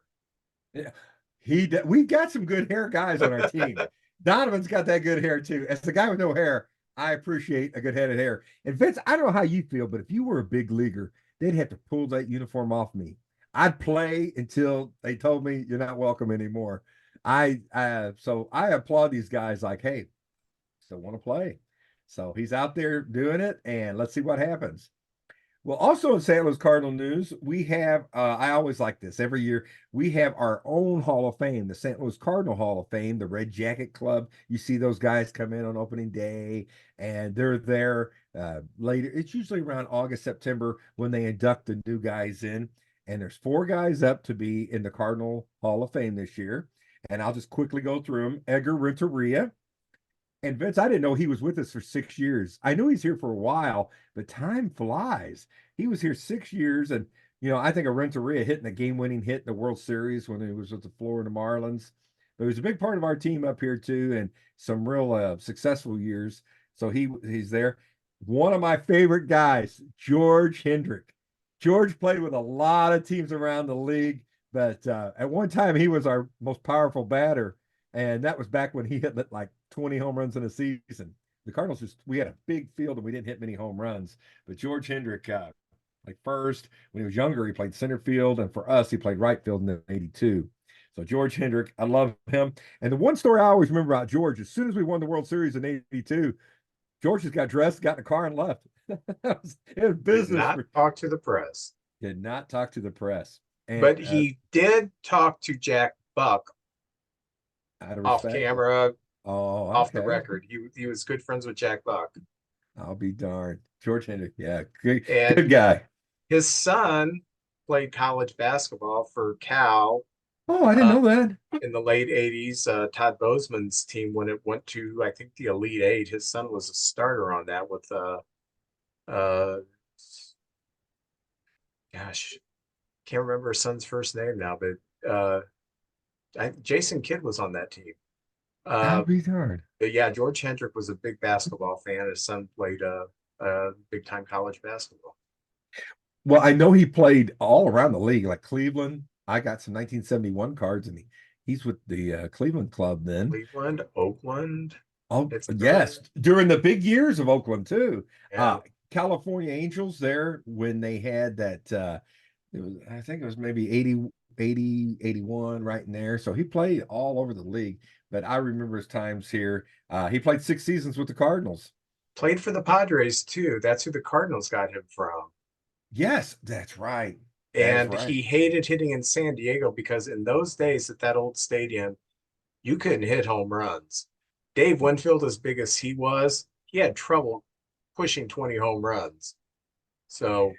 Yeah, we've got some good hair guys on our team. Donovan's got that good hair too. As the guy with no hair, I appreciate a good head of hair. And Vince, I don't know how you feel, but if you were a big leaguer, they'd have to pull that uniform off me. I'd play until they told me you're not welcome anymore. So I applaud these guys like, hey, still want to play. So he's out there doing it, and let's see what happens. Well, also in St. Louis Cardinal news, we have, I always like this every year, we have our own Hall of Fame, the St. Louis Cardinal Hall of Fame, the Red Jacket Club. You see those guys come in on opening day, and they're there later. It's usually around August, September when they induct the new guys in. And there's 4 guys up to be in the Cardinal Hall of Fame this year. And I'll just quickly go through them. Edgar Renteria, and Vince, I didn't know he was with us for 6 years. I knew he's here for a while, but time flies. He was here 6 years, and I think of Renteria hitting a game-winning hit in the World Series when he was with the Florida Marlins. But he was a big part of our team up here too, and some real successful years. So he's there. One of my favorite guys, George Hendrick. George played with a lot of teams around the league, but at one time he was our most powerful batter, and that was back when he hit like 20 home runs in a season. The Cardinals we had a big field and we didn't hit many home runs. But George Hendrick, like first, when he was younger, he played center field. And for us, he played right field in '82. So George Hendrick, I love him. And the one story I always remember about George, as soon as we won the World Series in '82, George just got dressed, got in a car, and left. It was Did business. not talk to the press. Did not talk to the press. And But he did talk to Jack Buck out of off respect. camera, Oh, off the okay. record. He was good friends with Jack Buck. I'll be darned. George Hendrick, yeah, good, And good guy. his son played college basketball for Cal Oh, I didn't uh, know that. in the late 80s. Todd Bozeman's team, when it went to, I think, the Elite Eight, his son was a starter on that with, uh, gosh, can't remember his son's first name now, but Jason Kidd was on that team. I'll Uh, be darned. but yeah, George Hendrick was a big basketball fan. His son played big time college basketball. Well, I know he played all around the league, like Cleveland. I got some 1971 cards, and he's with the Cleveland club then. Cleveland, Oakland, Oh, Pittsburgh. yes, during the big years of Oakland too. Yeah, California Angels there when they had that. It was, I think it was maybe 80, 81, right in there. So he played all over the league. But I remember his times here. He played 6 seasons with the Cardinals. played for the Padres too. That's who the Cardinals got him from. Yes, that's right. That is And right. he hated hitting in San Diego because in those days at that old stadium, you couldn't hit home runs. Dave Winfield, as big as he was, he had trouble pushing 20 home runs. So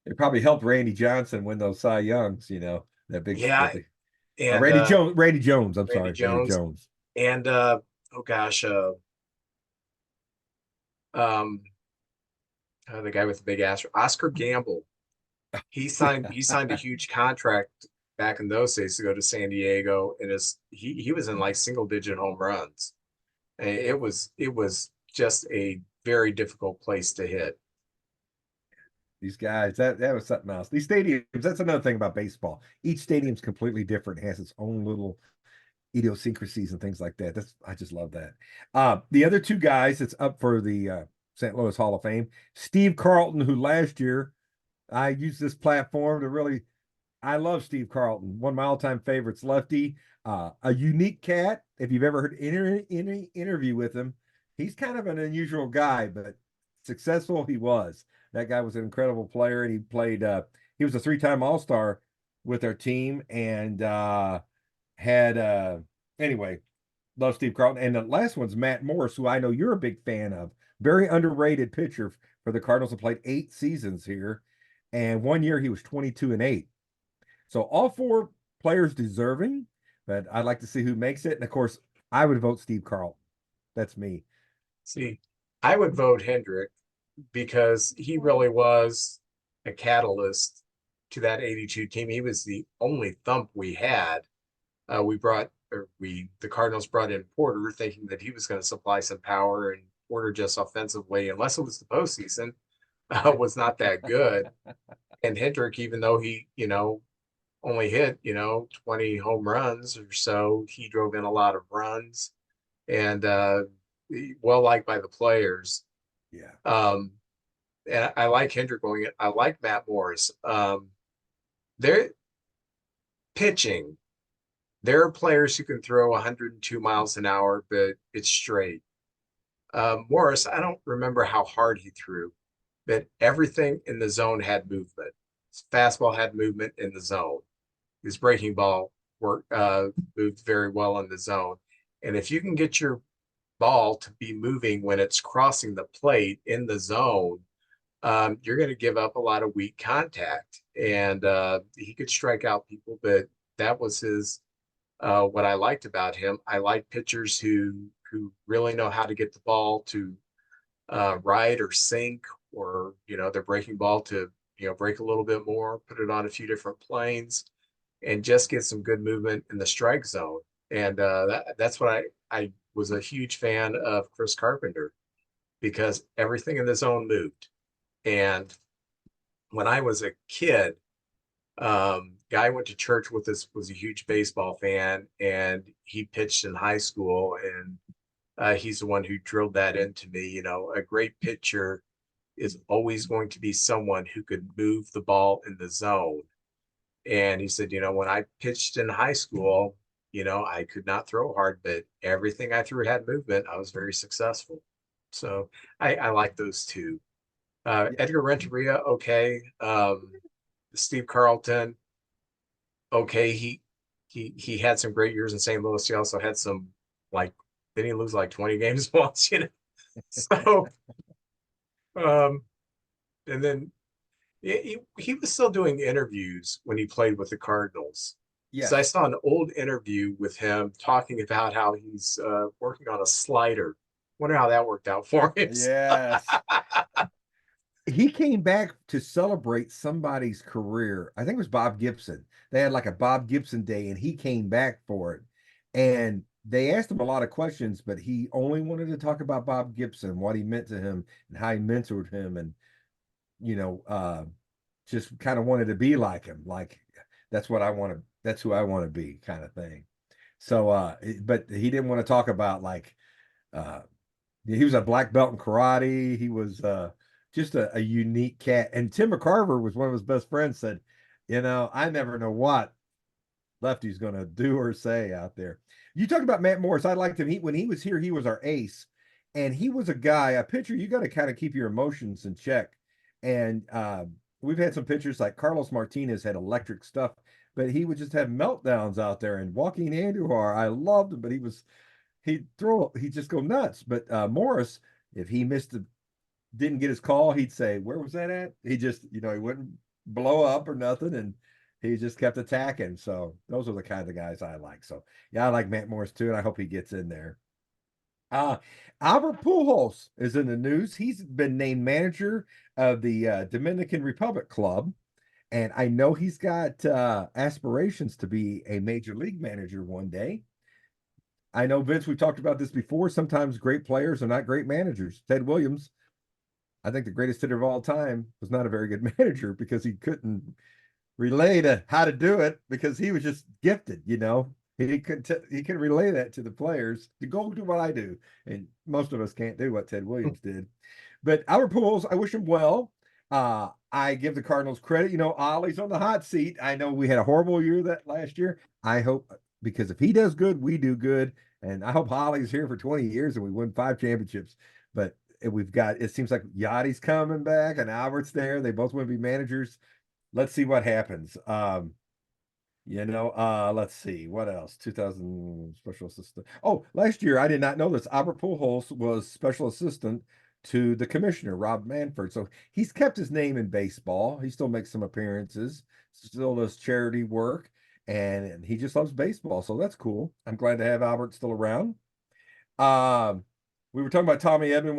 It probably helped Randy Johnson win those Cy Youngs, that big yeah, and Randy Jones, I'm Randy sorry, Randy Jones Jones. and oh gosh, um the guy with the big ass, Oscar Gamble. He signed a huge contract back in those days to go to San Diego, and he was in like single digit home runs. And it was just a very difficult place to hit. These guys, that was something else. These stadiums, that's another thing about baseball. Each stadium's completely different, has its own little idiosyncrasies and things like that. I just love that. The other 2 guys that's up for the St. Louis Hall of Fame, Steve Carlton, who last year I used this platform to really, I love Steve Carlton, one of my all-time favorites, lefty, a unique cat. If you've ever heard any interview with him, he's kind of an unusual guy, but successful he was. That guy was an incredible player, and he was a 3-time All-Star with our team, and had anyway, love Steve Carlton. And the last one's Matt Morris, who I know you're a big fan of. Very underrated pitcher for the Cardinals, have played 8 seasons here. And one year he was 22-8. So all 4 players deserving, but I'd like to see who makes it. And of course, I would vote Steve Carlton. That's me. See, I would vote Hendrick because he really was a catalyst to that 82 team. He was the only thump we had. The Cardinals brought in Porter thinking that he was going to supply some power, and Porter just offensively, unless it was the postseason, was not that good. And Hendrick, even though he, only hit, 20 home runs or so, he drove in a lot of runs. And well liked by the players. Yeah. And I like Hendrick going. I like Matt Morris. They're pitching. There are players who can throw 102 miles an hour, but it's straight. Morris, I don't remember how hard he threw, but everything in the zone had movement. His fastball had movement in the zone. His breaking ball moved very well in the zone. And if you can get your ball to be moving when it's crossing the plate in the zone, you're going to give up a lot of weak contact. And he could strike out people, but that was his what I liked about him. I like pitchers who really know how to get the ball to ride or sink, or their breaking ball to break a little bit more, put it on a few different planes, and just get some good movement in the strike zone. And that's what I was a huge fan of Chris Carpenter, because everything in the zone moved. And when I was a kid, guy I went to church with us was a huge baseball fan, and he pitched in high school, and he's the one who drilled that into me. A great pitcher is always going to be someone who could move the ball in the zone. And he said, when I pitched in high school, I could not throw hard, but everything I threw had movement. I was very successful. So I like those two. Yeah. Edgar Renteria, okay. Steve Carlton, okay. He had some great years in St. Louis. He also had some, like, didn't he lose like 20 games once, So um and then he was still doing interviews when he played with the Cardinals. Because I Yes. saw an old interview with him talking about how he's working on a slider. Wonder how that worked out for him. Yes. He came back to celebrate somebody's career. I think it was Bob Gibson. They had like a Bob Gibson day, and he came back for it. And they asked him a lot of questions, but he only wanted to talk about Bob Gibson, what he meant to him, and how he mentored him, and you know, uh, just kind of wanted to be like him. Like that's what I want to. That's who I want to be, kind of thing. So, but he didn't want to talk about like uh, he was a black belt in karate. He was just a unique cat. And Tim McCarver was one of his best friends. Said, I never know what Lefty's going to do or say out there. You talk about Matt Morris. I liked him. When he was here, he was our ace, and he was a guy, a pitcher. You got to kind of keep your emotions in check. And we've had some pitchers like Carlos Martinez had electric stuff, but he would just have meltdowns out there. And Joaquin Andujar, I loved him, but he'd just go nuts. But Morris, if he didn't get his call, he'd say, "Where was that at?" He just, he wouldn't blow up or nothing, and he just kept attacking. So those are the kind of guys I like. So yeah, I like Matt Morris too, and I hope he gets in there. Uh Albert Pujols is in the news. He's been named manager of the Dominican Republic club, and I know he's got aspirations to be a major league manager one day. I know, Vince, we've talked about this before. Sometimes great players are not great managers. Ted Williams, I think the greatest hitter of all time, was not a very good manager because he couldn't relay to how to do it because he was just gifted. He can relay that to the players to go do what I do, and most of us can't do what Ted Williams did. But Albert Pujols, I wish him well. I give the Cardinals credit. Ollie's on the hot seat. I know we had a horrible year that last year. I hope, because if he does good, we do good. And I hope Ollie's here for 20 years and we win 5 championships. But it seems like Yachty's coming back and Albert's there. They both want to be managers. Let's see what happens. Let's see what else. 2000 special assistant. Oh, last year I did not know this. Albert Pujols was special assistant to the commissioner, Rob Manfred. So he's kept his name in baseball. He still makes some appearances, still does charity work, and he just loves baseball. So that's cool. I'm glad to have Albert still around. We were talking about Tommy Edman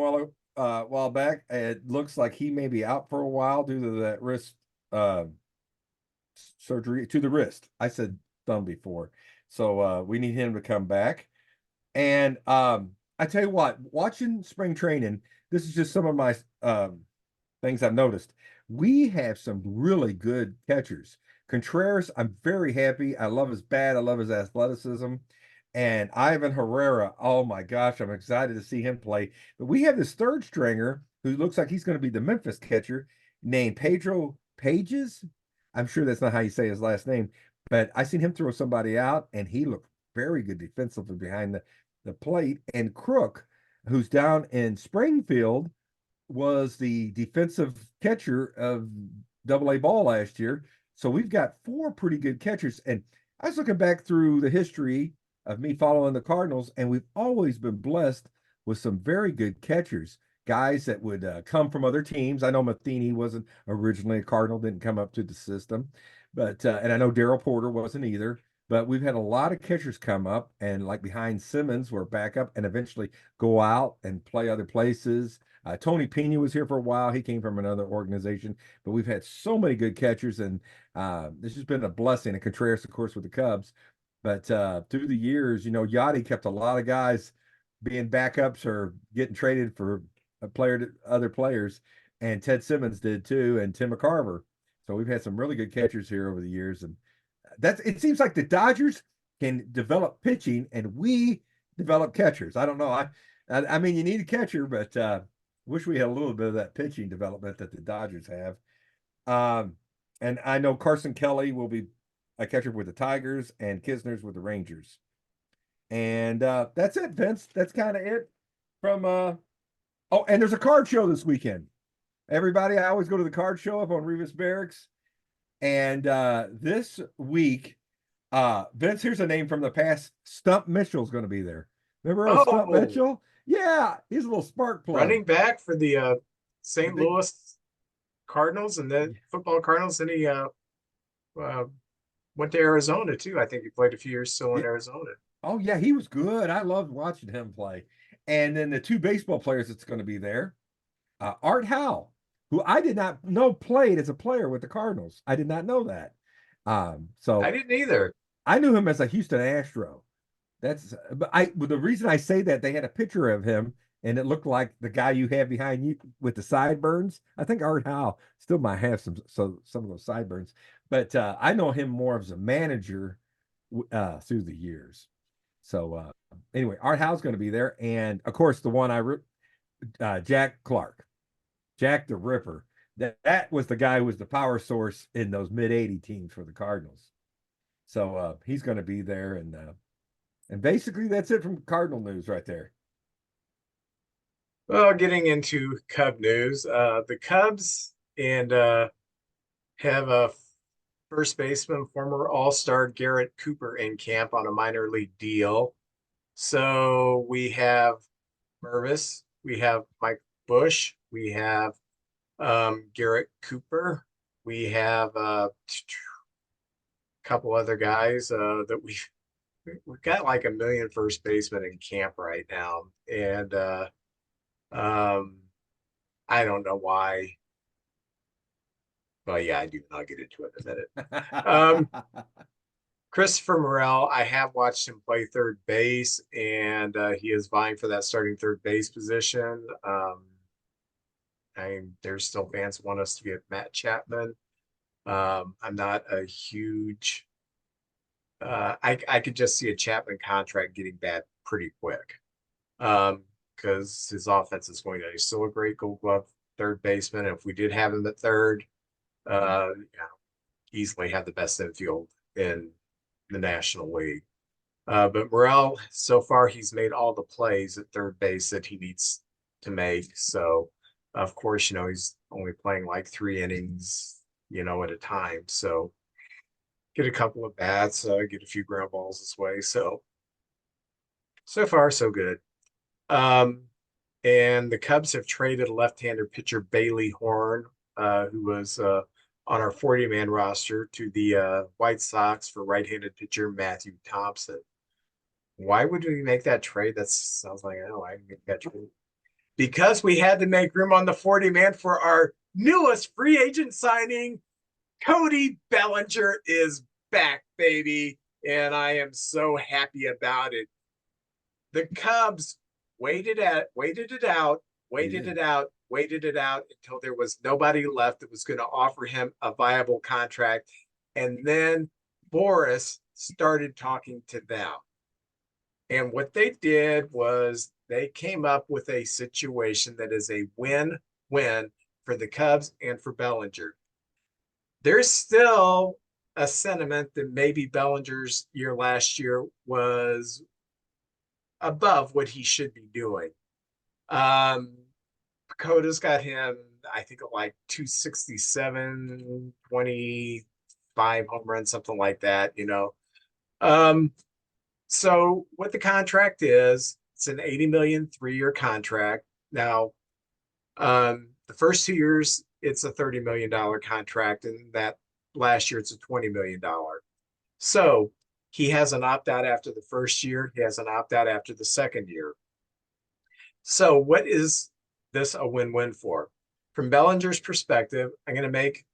while back. It looks like he may be out for a while due to that wrist surgery to the wrist. I said thumb before. So we need him to come back. And I tell you what, watching spring training, this is just some of my things I've noticed. We have some really good catchers. Contreras, I'm very happy. I love his bat. I love his athleticism. And Ivan Herrera, oh my gosh, I'm excited to see him play. But we have this third stringer who looks like he's going to be the Memphis catcher named Pedro Pages. I'm sure that's not how you say his last name, but I seen him throw somebody out and he looked very good defensively behind the plate. And Crook, who's down in Springfield, was the defensive catcher of Double A ball last year. So we've got four pretty good catchers. And I was looking back through the history of me following the Cardinals, and we've always been blessed with some very good catchers, guys that would come from other teams. I know Matheny wasn't originally a Cardinal, didn't come up to the system, but and I know Daryl Porter wasn't either. But we've had a lot of catchers come up and like behind Simmons were back up and eventually go out and play other places. Tony Pena was here for a while. He came from another organization, but we've had so many good catchers, and this has been a blessing. And Contreras, of course, with the Cubs. But through the years, Yachty kept a lot of guys being backups or getting traded for a player to other players, and Ted Simmons did too, and Tim McCarver. So we've had some really good catchers here over the years, and it seems like the Dodgers can develop pitching, and we develop catchers. I don't know. I mean, you need a catcher, but wish we had a little bit of that pitching development that the Dodgers have. And I know Carson Kelly will be a catcher with the Tigers and Kisner's with the Rangers. And that's it, Vince. That's kind of it from oh, and there's a card show this weekend. Everybody, I always go to the card show up on Revis Barracks. And this week, Vince, here's a name from the past. Stump Mitchell's going to be there. Remember Stump Oh, Mitchell? Yeah, he's a little spark plug. running back for the The St. big- Louis Cardinals and then football Cardinals. And he went to Arizona too. I think he played a few years still in Yeah. Arizona. Oh, yeah, he was good. I loved watching him play. And then the two baseball players that's going to be there, Art Howe, who I did not know played as a player with the Cardinals. I did not know that. I So didn't either. I knew him as a Houston Astro. But the reason I say that they had a picture of him and it looked like the guy you have behind you with the sideburns. I think Art Howe still might have some of those sideburns, but I know him more as a manager through the years. So anyway, Art Howe's going to be there, and of course the one Jack Clark, Jack the Ripper. That was the guy who was the power source in those mid '80 teams for the Cardinals. So he's going to be there, and basically that's it from Cardinal news right there. Well, getting into Cub news, the Cubs and have a first baseman, former All-Star Garrett Cooper in camp on a minor league deal. So we have Mervis, we have Mike Bush, we have Garrett Cooper, we have a couple other guys that we've got like a million first basemen in camp right now, and I don't know why, but yeah, I do. I'll get into it in a minute. Christopher Morel, I have watched him play third base, and he is vying for that starting third base position. There's still fans who want us to get Matt Chapman. I'm not a huge. I could just see a Chapman contract getting bad pretty quick, because his offense is going to. He's still a great Gold Glove third baseman. And if we did have him at third, easily have the best infield in the National League. But Morel, so far, he's made all the plays at third base that he needs to make. So, of course, he's only playing like 3 innings, at a time. So, get a couple of bats, get a few ground balls this way. So far, so good. And the Cubs have traded left-hander pitcher Bailey Horn, who was on our 40-man roster, to the White Sox for right-handed pitcher Matthew Thompson. Why would we make that trade? That sounds like, I can make that trade. Because we had to make room on the 40-man for our newest free agent signing. Cody Bellinger is back, baby, and I am so happy about it. The Cubs waited it out until there was nobody left that was going to offer him a viable contract. And then Boris started talking to them. And what they did was they came up with a situation that is a win-win for the Cubs and for Bellinger. There's still a sentiment that maybe Bellinger's year last year was above what he should be doing. Um, Pacoda's got him, I think, like 267, 25 home runs, something like that. Um, so what the contract is, it's an 80 million 3-year contract. Now, the first 2 years, it's a $30 million contract, and that last year it's a $20 million. So he has an opt out after the first year, he has an opt out after the second year. So what is this a win-win for? From Bellinger's perspective, I'm going to make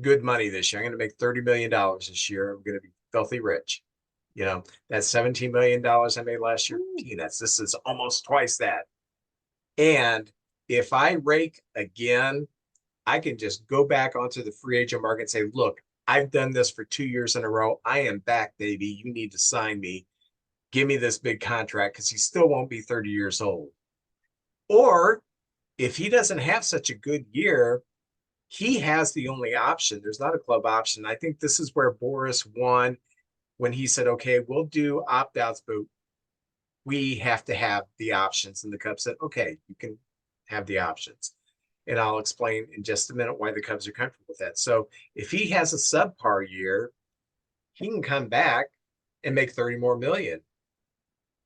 good money this year. I'm going to make $30 million this year. I'm going to be filthy rich. That's $17 million I made last year. This is almost twice that. And if I rake again, I can just go back onto the free agent market and say, look, I've done this for 2 years in a row. I am back, baby. You need to sign me. Give me this big contract, because he still won't be 30 years old. Or if he doesn't have such a good year, he has the only option. There's not a club option. I think this is where Boris won when he said, okay, we'll do opt outs, but we have to have the options. And the Cubs said, okay, you can have the options. And I'll explain in just a minute why the Cubs are comfortable with that. So if he has a subpar year, he can come back and make 30 more million.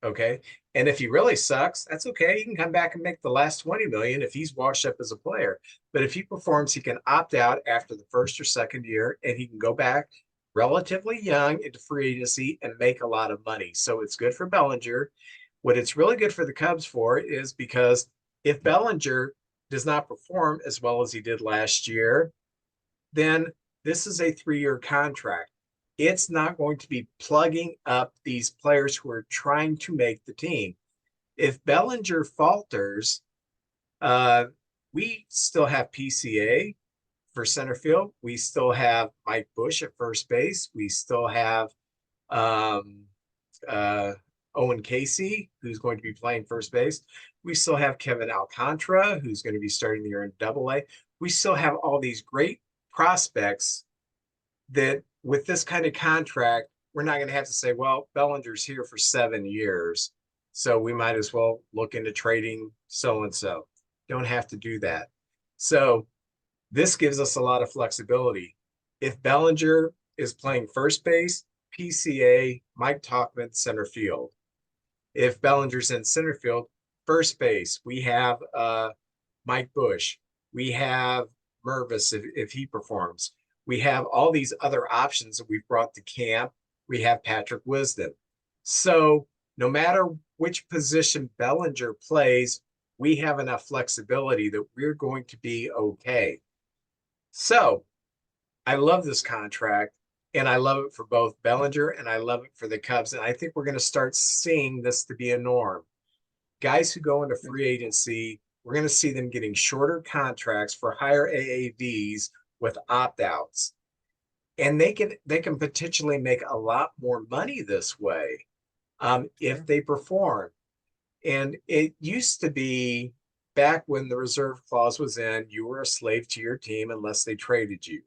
Okay. And if he really sucks, that's okay. He can come back and make the last 20 million if he's washed up as a player. But if he performs, he can opt out after the first or second year, and he can go back relatively young into free agency and make a lot of money. So it's good for Bellinger. What it's really good for the Cubs for is because if Bellinger does not perform as well as he did last year, then this is a 3-year contract. It's not going to be plugging up these players who are trying to make the team. If Bellinger falters, we still have PCA for center field. We still have Mike Bush at first base. We still have um, uh, Owen Casey, who's going to be playing first base. We still have Kevin Alcantara, who's going to be starting the year in Double-A. We still have all these great prospects that with this kind of contract, we're not going to have to say, well, Bellinger's here for 7 years, so we might as well look into trading so-and-so. Don't have to do that. So this gives us a lot of flexibility. If Bellinger is playing first base, PCA, Mike Tauchman, center field. If Bellinger's in center field, first base, we have Mike Bush. We have Mervis if he performs. We have all these other options that we've brought to camp. We have Patrick Wisdom. So no matter which position Bellinger plays, we have enough flexibility that we're going to be okay. So I love this contract, and I love it for both Bellinger and I love it for the Cubs. And I think we're going to start seeing this to be a norm. Guys who go into free agency, we're going to see them getting shorter contracts for higher AAVs with opt-outs. And they can potentially make a lot more money this way if they perform. And it used to be back when the reserve clause was in, you were a slave to your team unless they traded you.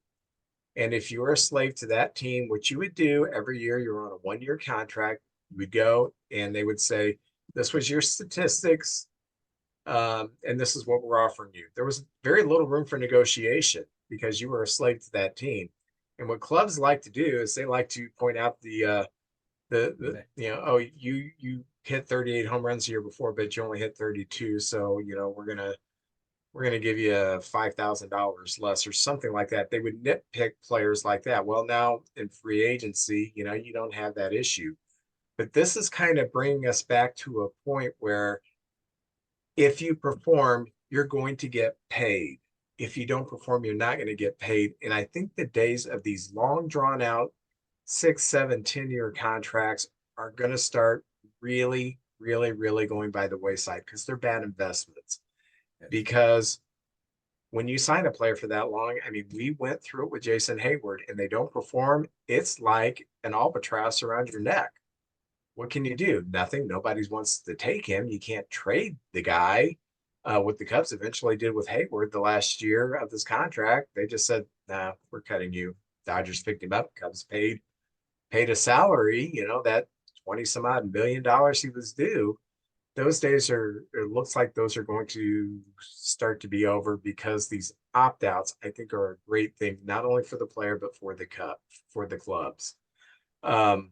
And if you were a slave to that team, what you would do every year, you're on a 1-year contract, you would go and they would say, this was your statistics, and this is what we're offering you. There was very little room for negotiation because you were a slave to that team. And what clubs like to do is they like to point out the oh, you hit 38 home runs the year before, but you only hit 32. So, we're gonna give you $5,000 less or something like that. They would nitpick players like that. Well, now in free agency, you don't have that issue. But this is kind of bringing us back to a point where if you perform, you're going to get paid. If you don't perform, you're not going to get paid. And I think the days of these long drawn out 6, 7, 10-year contracts are going to start really, really, really going by the wayside because they're bad investments. Yes. Because when you sign a player for that long, I mean, we went through it with Jason Hayward, and they don't perform, it's like an albatross around your neck. what can you do? Nothing. Nobody wants to take him. You can't trade the guy. What the Cubs eventually did with Hayward the last year of his contract, they just said, "Nah, we're cutting you." Dodgers picked him up. Cubs paid a salary. That 20 some odd $1 million he was due. Those days are. It looks like those are going to start to be over because these opt outs, I think, are a great thing not only for the player but for the clubs. Um,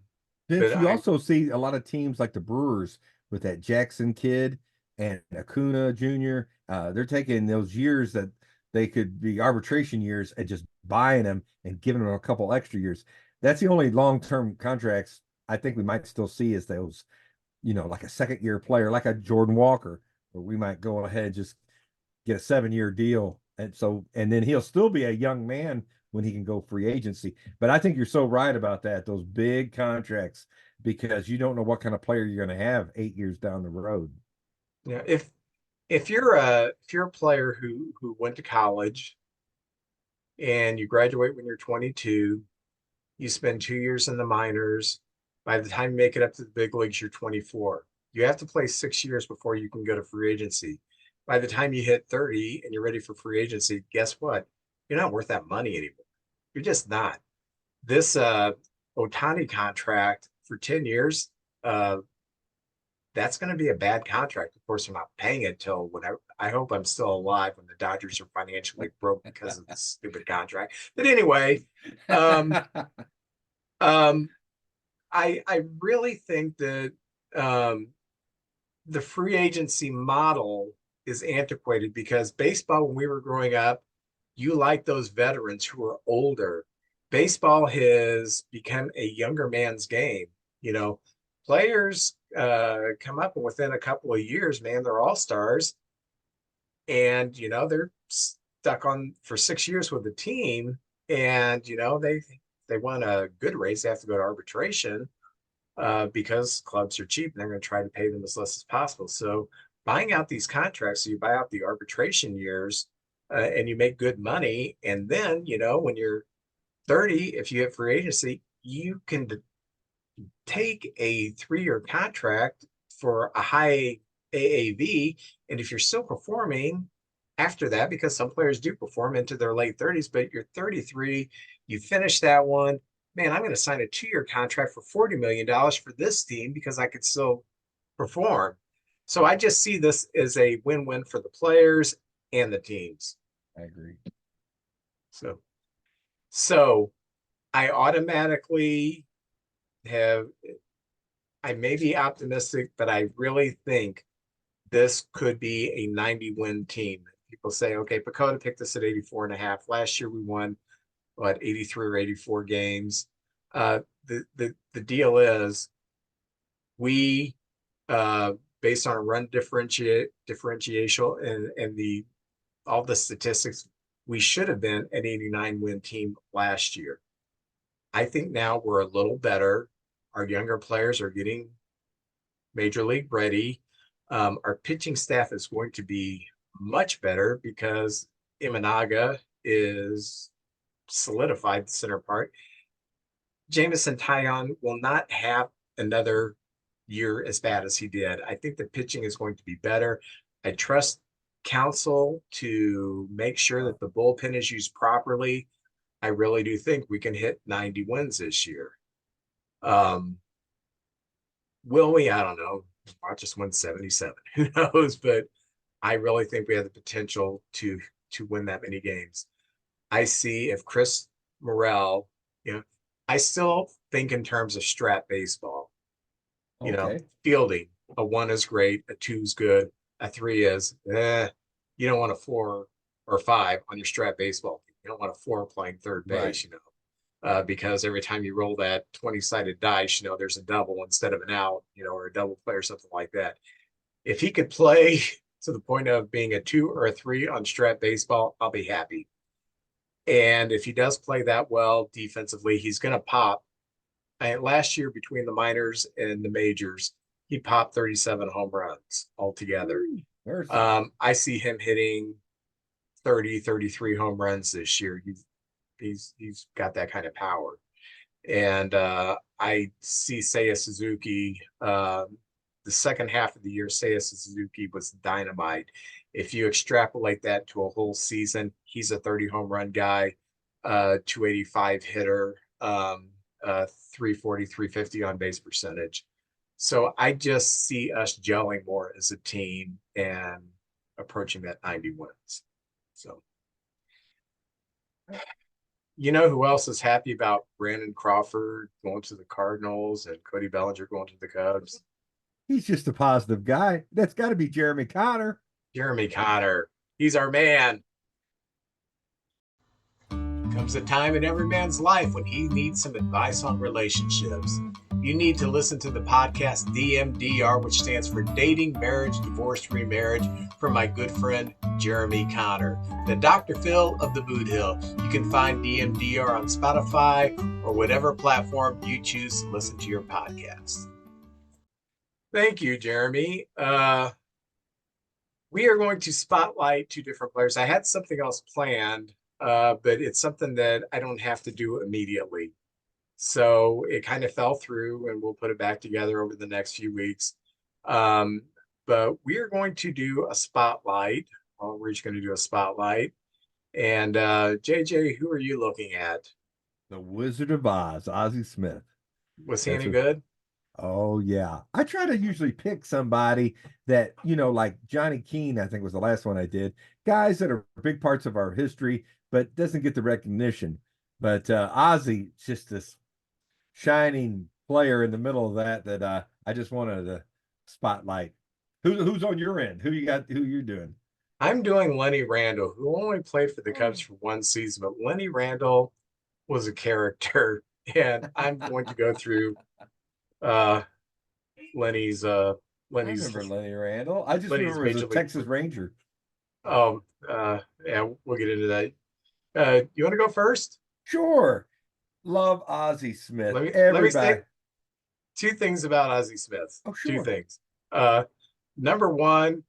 Vince, but you I also see a lot of teams like the Brewers with that Jackson kid and Acuna Jr. They're taking those years that they could be arbitration years and just buying them and giving them a couple extra years. That's the only long-term contracts I think we might still see is those, like a second year player, like a Jordan Walker, where we might go ahead and just get a 7 year deal. And then he'll still be a young man when he can go free agency. But I think you're so right about that, those big contracts, because you don't know what kind of player you're going to have 8 years down the road. Yeah, if you're a player who went to college and you graduate when you're 22, you spend 2 years in the minors. By the time you make it up to the big leagues, you're 24. You have to play 6 years before you can go to free agency. By the time you hit 30 and you're ready for free agency, guess what? You're not worth that money anymore. You're just not. This Otani contract for 10 years, that's going to be a bad contract. Of course, I'm not paying it till whenever. I hope I'm still alive when the Dodgers are financially broke because of this stupid contract. But anyway, um, um, I really think that um, the free agency model is antiquated because baseball, when we were growing up, you like those veterans who are older. Baseball has become a younger man's game. You know, players come up and within a couple of years, man, they're all stars, and they're stuck on for 6 years with the team, and they want a good raise. They have to go to arbitration because clubs are cheap and they're going to try to pay them as less as possible. So buying out these contracts, so you buy out the arbitration years and you make good money. And then, when you're 30, if you have free agency, you can take a 3 year contract for a high AAV. And if you're still performing after that, because some players do perform into their late 30s, but you're 33, you finish that one, man, I'm going to sign a 2 year contract for $40 million for this team because I could still perform. So I just see this as a win-win for the players and the teams. I agree. So I automatically have, I may be optimistic, but I really think this could be a 90-win team. People say, okay, Pacoda picked us at 84 and a half. Last year we won, 83 or 84 games. The deal is we, based on a run differential and all the statistics, we should have been an 89-win team last year. I think now we're a little better. Our younger players are getting major league ready. Our pitching staff is going to be much better because Imanaga is solidified the center part. Jameson Taillon will not have another year as bad as he did. I think the pitching is going to be better. I trust Counsell to make sure that the bullpen is used properly. I really do think we can hit 90 wins this year. Will we? I don't know. I just won 77. Who knows? But I really think we have the potential to win that many games. I see if Chris Morel, I still think in terms of strat baseball. Okay. Fielding, a 1 is great, a 2 is good, a 3 is you don't want a 4 or 5 on your strat baseball. You don't want a 4 playing third base, right. Because every time you roll that 20-sided dice, there's a double instead of an out, or a double play or something like that. If he could play to the point of being a 2 or a 3 on strat baseball, I'll be happy. And if he does play that well defensively, he's going to pop. Last year, between the minors and the majors, he popped 37 home runs altogether. I see him hitting 30, 33 home runs this year. He's got that kind of power. And I see Seiya Suzuki, the second half of the year, Seiya Suzuki was dynamite. If you extrapolate that to a whole season, he's a 30 home run guy, 285 hitter, 340, 350 on base percentage. So I just see us gelling more as a team and approaching that 90 wins. So, you know who else is happy about Brandon Crawford going to the Cardinals and Cody Bellinger going to the Cubs? He's just a positive guy. That's got to be Jeremy Connor. Jeremy Connor. He's our man. Comes a time in every man's life when he needs some advice on relationships. You need to listen to the podcast DMDR, which stands for Dating, Marriage, Divorce, Remarriage, from my good friend Jeremy Connor, the Dr. Phil of the Boot Hill. You can find DMDR on Spotify or whatever platform you choose to listen to your podcast. Thank you, Jeremy. We are going to spotlight two different players. I had something else planned, but it's something that I don't have to do immediately. So it kind of fell through, and we'll put it back together over the next few weeks. But we are going to do a spotlight. Well, we're just going to do a spotlight. And JJ, who are you looking at? The Wizard of Oz, Ozzie Smith. Was he any good? Oh yeah. I try to usually pick somebody that, like Johnny Keene, I think was the last one I did. Guys that are big parts of our history, but doesn't get the recognition. But Ozzie, just this shining player in the middle of that I just wanted to spotlight. Who's on your end? Who you got? Who you're doing? I'm doing Lenny Randall, who only played for the Cubs for one season, but Lenny Randall was a character, and I'm going to go through uh Lenny's I remember Lenny Randall. I just Lenny's remember as Major a League. Texas Ranger. Yeah, we'll get into that. You want to go first? Sure. Love Ozzie Smith. Let me Everybody. say two things about Ozzie Smith. Oh, Two sure. things. Number one,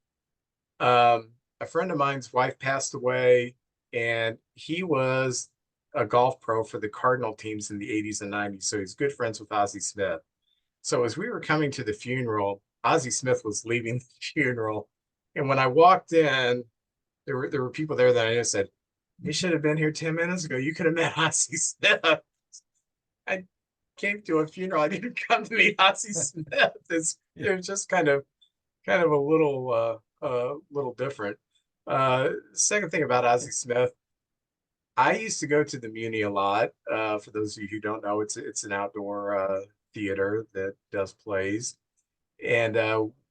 a friend of mine's wife passed away, and he was a golf pro for the Cardinal teams in the 80s and 90s. So he's good friends with Ozzie Smith. So as we were coming to the funeral, Ozzie Smith was leaving the funeral. And when I walked in, there were people there that I just said, "You should have been here 10 minutes ago. You could have met Ozzie Smith." I came to a funeral. I didn't come to meet Ozzie Smith. It was just kind of a little different. Second thing about Ozzie Smith, I used to go to the Muni a lot. For those of you who don't know, it's an outdoor theater that does plays. And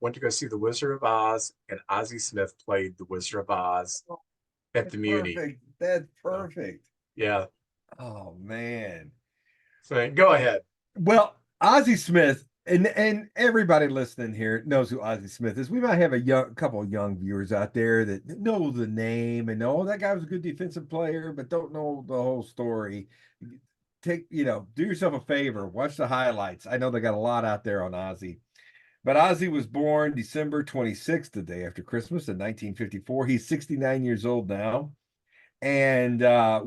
went to go see The Wizard of Oz, and Ozzie Smith played The Wizard of Oz at the Muni. Perfect. That's perfect. Yeah. Oh man. So go ahead. Well, Ozzie Smith, and everybody listening here knows who Ozzie Smith is. We might have a couple of young viewers out there that know the name and know that guy was a good defensive player, but don't know the whole story. Do yourself a favor, watch the highlights. I know they got a lot out there on Ozzie. But Ozzie was born December 26th, the day after Christmas in 1954. He's 69 years old now. And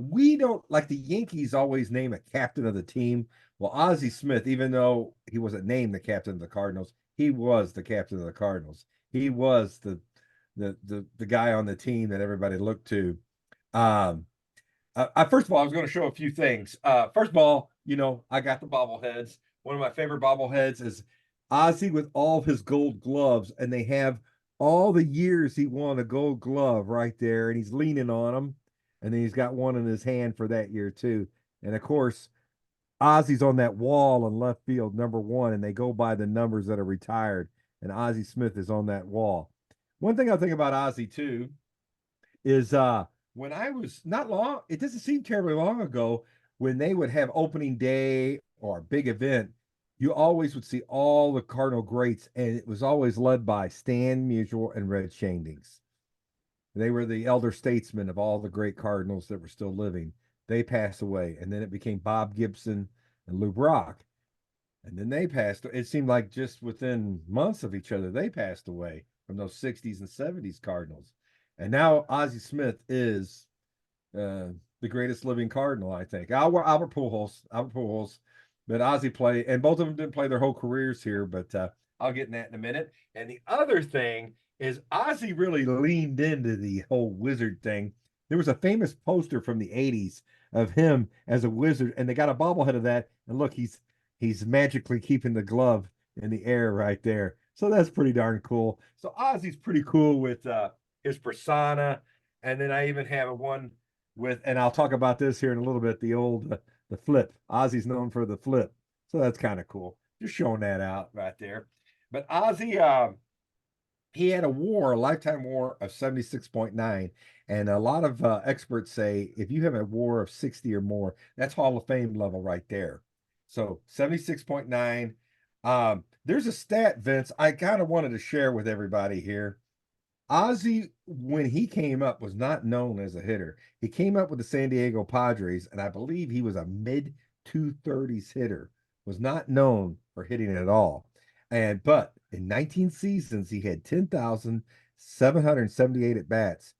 we don't, like the Yankees always name a captain of the team. Well, Ozzie Smith, even though he wasn't named the captain of the Cardinals, he was the captain of the Cardinals. He was the guy on the team that everybody looked to. First of all, I was going to show a few things. First of all, I got the bobbleheads. One of my favorite bobbleheads is Ozzie with all his gold gloves, and they have all the years he won a gold glove right there, and he's leaning on them, and then he's got one in his hand for that year too. And of course, Ozzie's on that wall in left field, number 1, and they go by the numbers that are retired, and Ozzie Smith is on that wall. One thing I think about Ozzie too is when I was not long, it doesn't seem terribly long ago, when they would have opening day or a big event, you always would see all the Cardinal greats, and it was always led by Stan Musial and Red Shandings. They were the elder statesmen of all the great Cardinals that were still living. They passed away, and then it became Bob Gibson and Lou Brock. And then they passed. It seemed like just within months of each other, they passed away from those 60s and 70s Cardinals. And now Ozzie Smith is the greatest living Cardinal, I think. Albert Pujols but Ozzy played, and both of them didn't play their whole careers here, but I'll get in that in a minute. And the other thing is Ozzy really leaned into the whole wizard thing. There was a famous poster from the 80s of him as a wizard, and they got a bobblehead of that. And look, he's magically keeping the glove in the air right there. So that's pretty darn cool. So Ozzy's pretty cool with his persona. And then I even have a one with, and I'll talk about this here in a little bit, the old the flip. Ozzy's known for the flip. So that's kind of cool. Just showing that out right there. But Ozzy, he had a war, a lifetime war of 76.9. And a lot of experts say if you have a war of 60 or more, that's Hall of Fame level right there. So 76.9. There's a stat, Vince, I kind of wanted to share with everybody here. Ozzy, when he came up, was not known as a hitter. He came up with the San Diego Padres, and I believe he was a mid 230s hitter, was not known for hitting at all. But in 19 seasons, he had 10,778 at bats.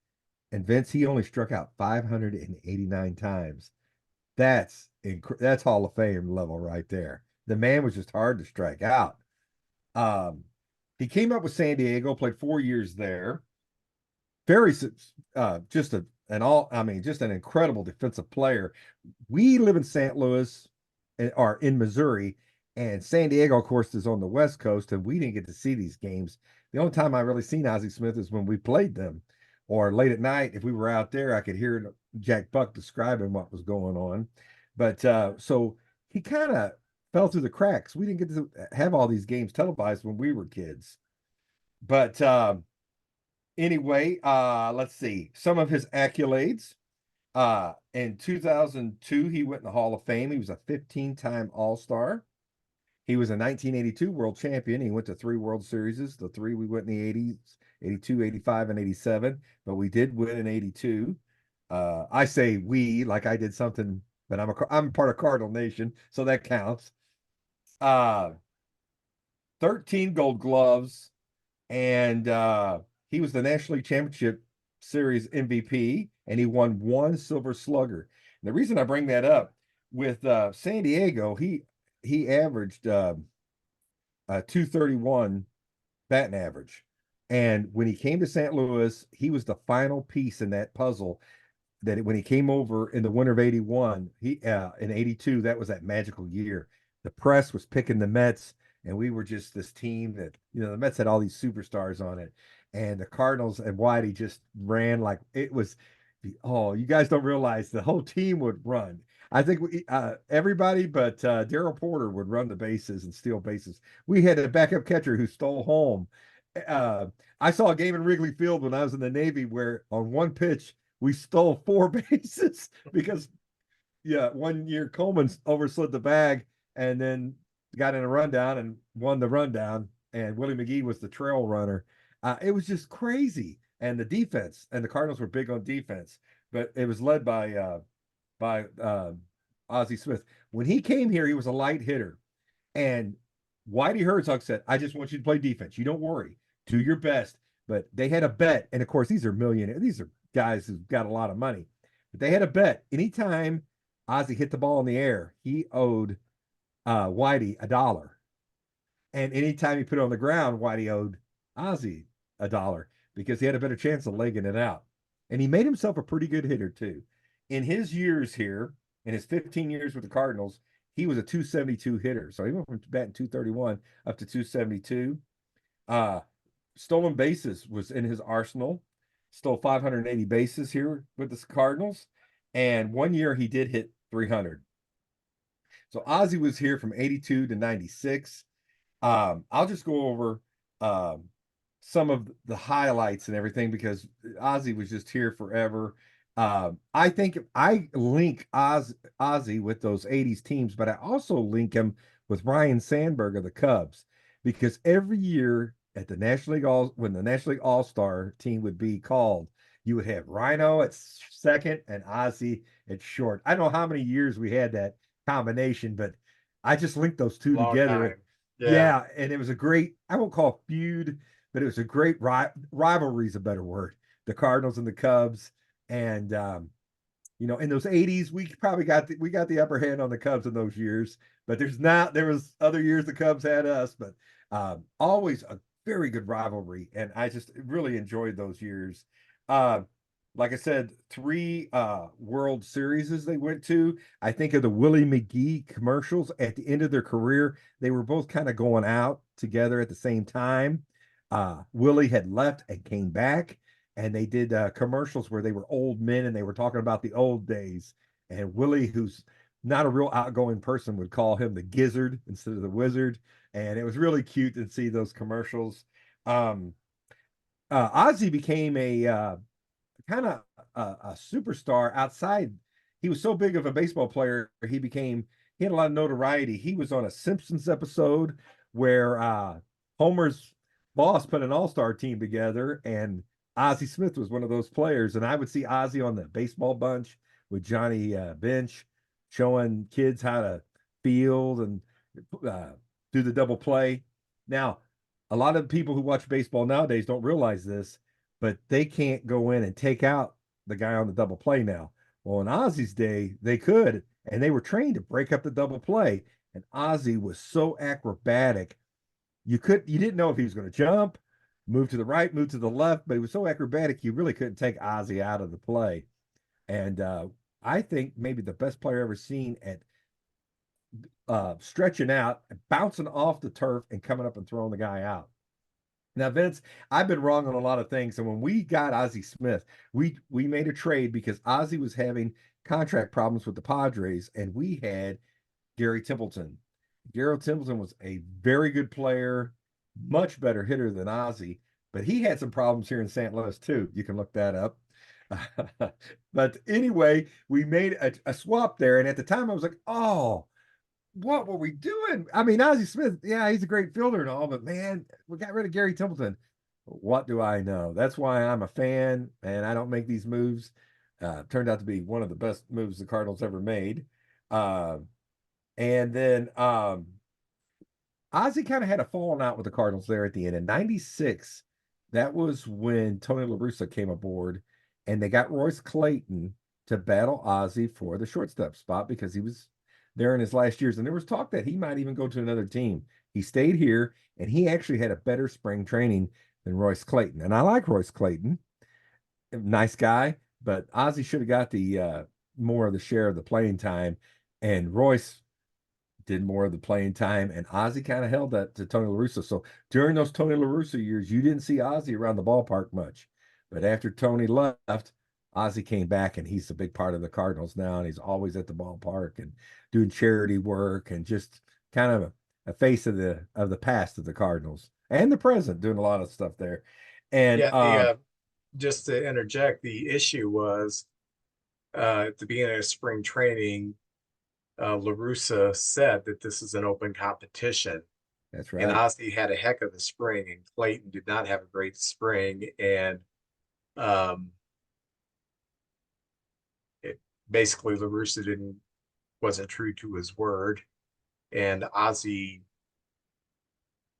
And Vince, he only struck out 589 times. That's Hall of Fame level right there. The man was just hard to strike out. Um, he came up with San Diego, played 4 years there. Very just just an incredible defensive player. We live in St. Louis or in Missouri, and San Diego, of course, is on the West Coast, and we didn't get to see these games. The only time I really seen Ozzie Smith is when we played them, or late at night. If we were out there, I could hear Jack Buck describing what was going on. But so he kind of fell through the cracks. We didn't get to have all these games televised when we were kids. But anyway, let's see some of his accolades. In 2002, he went in the Hall of Fame. He was a 15-time All-Star. He was a 1982 world champion. He went to 3 World Series. The 3 we went in the 80s, 82, 85, and 87, but we did win in 82. I say we, like I did something, but I'm part of Cardinal Nation, so that counts. 13 Gold Gloves, and he was the National League Championship Series MVP, and he won 1 Silver Slugger. And the reason I bring that up with San Diego, he averaged 231 batting average. And when he came to St. Louis, he was the final piece in that puzzle. That when he came over in the winter of 81, he in 82, that was that magical year. The press was picking the Mets, and we were just this team that, the Mets had all these superstars on it. And the Cardinals and Whitey just ran like it was. Oh, you guys don't realize the whole team would run. I think everybody but Daryl Porter would run the bases and steal bases. We had a backup catcher who stole home. I saw a game in Wrigley Field when I was in the Navy where on one pitch we stole 4 bases because, yeah, one year Coleman overslid the bag and then got in a rundown and won the rundown. And Willie McGee was the trail runner. It was just crazy. And the defense, and the Cardinals were big on defense, but it was led by Ozzie Smith. When he came here, he was a light hitter. And Whitey Herzog said, I just want you to play defense. You don't worry. Do your best. But they had a bet. And of course, these are millionaires. These are guys who've got a lot of money. But they had a bet. Anytime Ozzie hit the ball in the air, he owed Whitey $1. And anytime he put it on the ground, Whitey owed Ozzie $1 because he had a better chance of legging it out. And he made himself a pretty good hitter, too. In his years here, in his 15 years with the Cardinals, he was a 272 hitter. So he went from batting 231 up to 272. Stolen bases was in his arsenal. Stole 580 bases here with the Cardinals. And one year he did hit 300. So Ozzie was here from 82 to 96. I'll just go over some of the highlights and everything because Ozzie was just here forever. I think I link Ozzie with those 80s teams, but I also link him with Ryan Sandberg of the Cubs because every year at the National League when the National League All-Star team would be called, you would have Rhino at second and Ozzie at short. I don't know how many years we had that combination, but I just linked those two Long together. time. Yeah, and it was a great, I won't call it feud, but it was a great rivalry is a better word. The Cardinals and the Cubs. And In those 80s, we probably got the upper hand on the Cubs in those years, but there was other years the Cubs had us, but always a very good rivalry. And I just really enjoyed those years. Uh, like I said, three World Series they went to. I think of the Willie McGee commercials at the end of their career. They were both kind of going out together at the same time. Willie had left and came back, and they did commercials where they were old men and they were talking about the old days. And Willie, who's not a real outgoing person, would call him the Gizzard instead of the Wizard. And it was really cute to see those commercials. Um, Ozzy became a kind of a superstar outside. He was so big of a baseball player, he had a lot of notoriety. He was on a Simpsons episode where Homer's boss put an all-star team together, and Ozzie Smith was one of those players. And I would see Ozzy on the baseball bunch with Johnny Bench, showing kids how to field and uh, do the double play. Now, a lot of people who watch baseball nowadays don't realize this, but they can't go in and take out the guy on the double play now. Well, in Ozzy's day, they could, and they were trained to break up the double play. And Ozzy was so acrobatic, you didn't know if he was going to jump, move to the right, move to the left, but he was so acrobatic you really couldn't take Ozzy out of the play. And I think maybe the best player ever seen at stretching out, bouncing off the turf, and coming up and throwing the guy out. Now, Vince, I've been wrong on a lot of things. And when we got Ozzie Smith, we made a trade because Ozzie was having contract problems with the Padres, and we had Gary Templeton. Gary Templeton was a very good player, much better hitter than Ozzie, but he had some problems here in St. Louis too. You can look that up. But anyway, we made a swap there, and at the time I was like, oh, what were we doing? I mean, Ozzie Smith, yeah, he's a great fielder and all, but man, we got rid of Gary Templeton. What do I know? That's why I'm a fan and I don't make these moves. Turned out to be one of the best moves the Cardinals ever made. Uh, and then Ozzie kind of had a falling out with the Cardinals there at the end. In 96, that was when Tony La Russa came aboard, and they got Royce Clayton to battle Ozzie for the shortstop spot because he was there in his last years. And there was talk that he might even go to another team. He stayed here, and he actually had a better spring training than Royce Clayton. And I like Royce Clayton, nice guy, but Ozzie should have got the more of the share of the playing time, and Royce did more of the playing time, and Ozzie kind of held that to Tony La Russa. So during those Tony La Russa years, you didn't see Ozzie around the ballpark much. But after Tony left, Ozzie came back, and he's a big part of the Cardinals now, and he's always at the ballpark and doing charity work and just kind of a face of the past of the Cardinals and the present, doing a lot of stuff there. And Yeah, just to interject, the issue was at the beginning of spring training, La Russa said that this is an open competition. that's And right. Ozzie had a heck of a spring, and Clayton did not have a great spring. And um, it basically La Russa wasn't true to his word, and Ozzie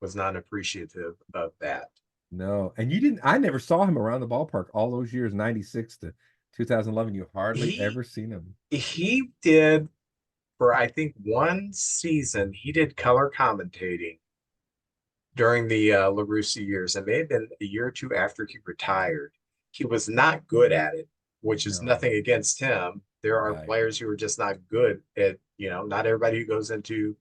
was not appreciative of that. No, and you didn't. I never saw him around the ballpark all those years, 96 to 2011. You hardly He ever seen him. he did for I think one season. He did color commentating during the La Russa years. It may have been a year or two after he retired. He was not good at it, which is No, nothing against him. There are right. players who are just not good at, not everybody who goes into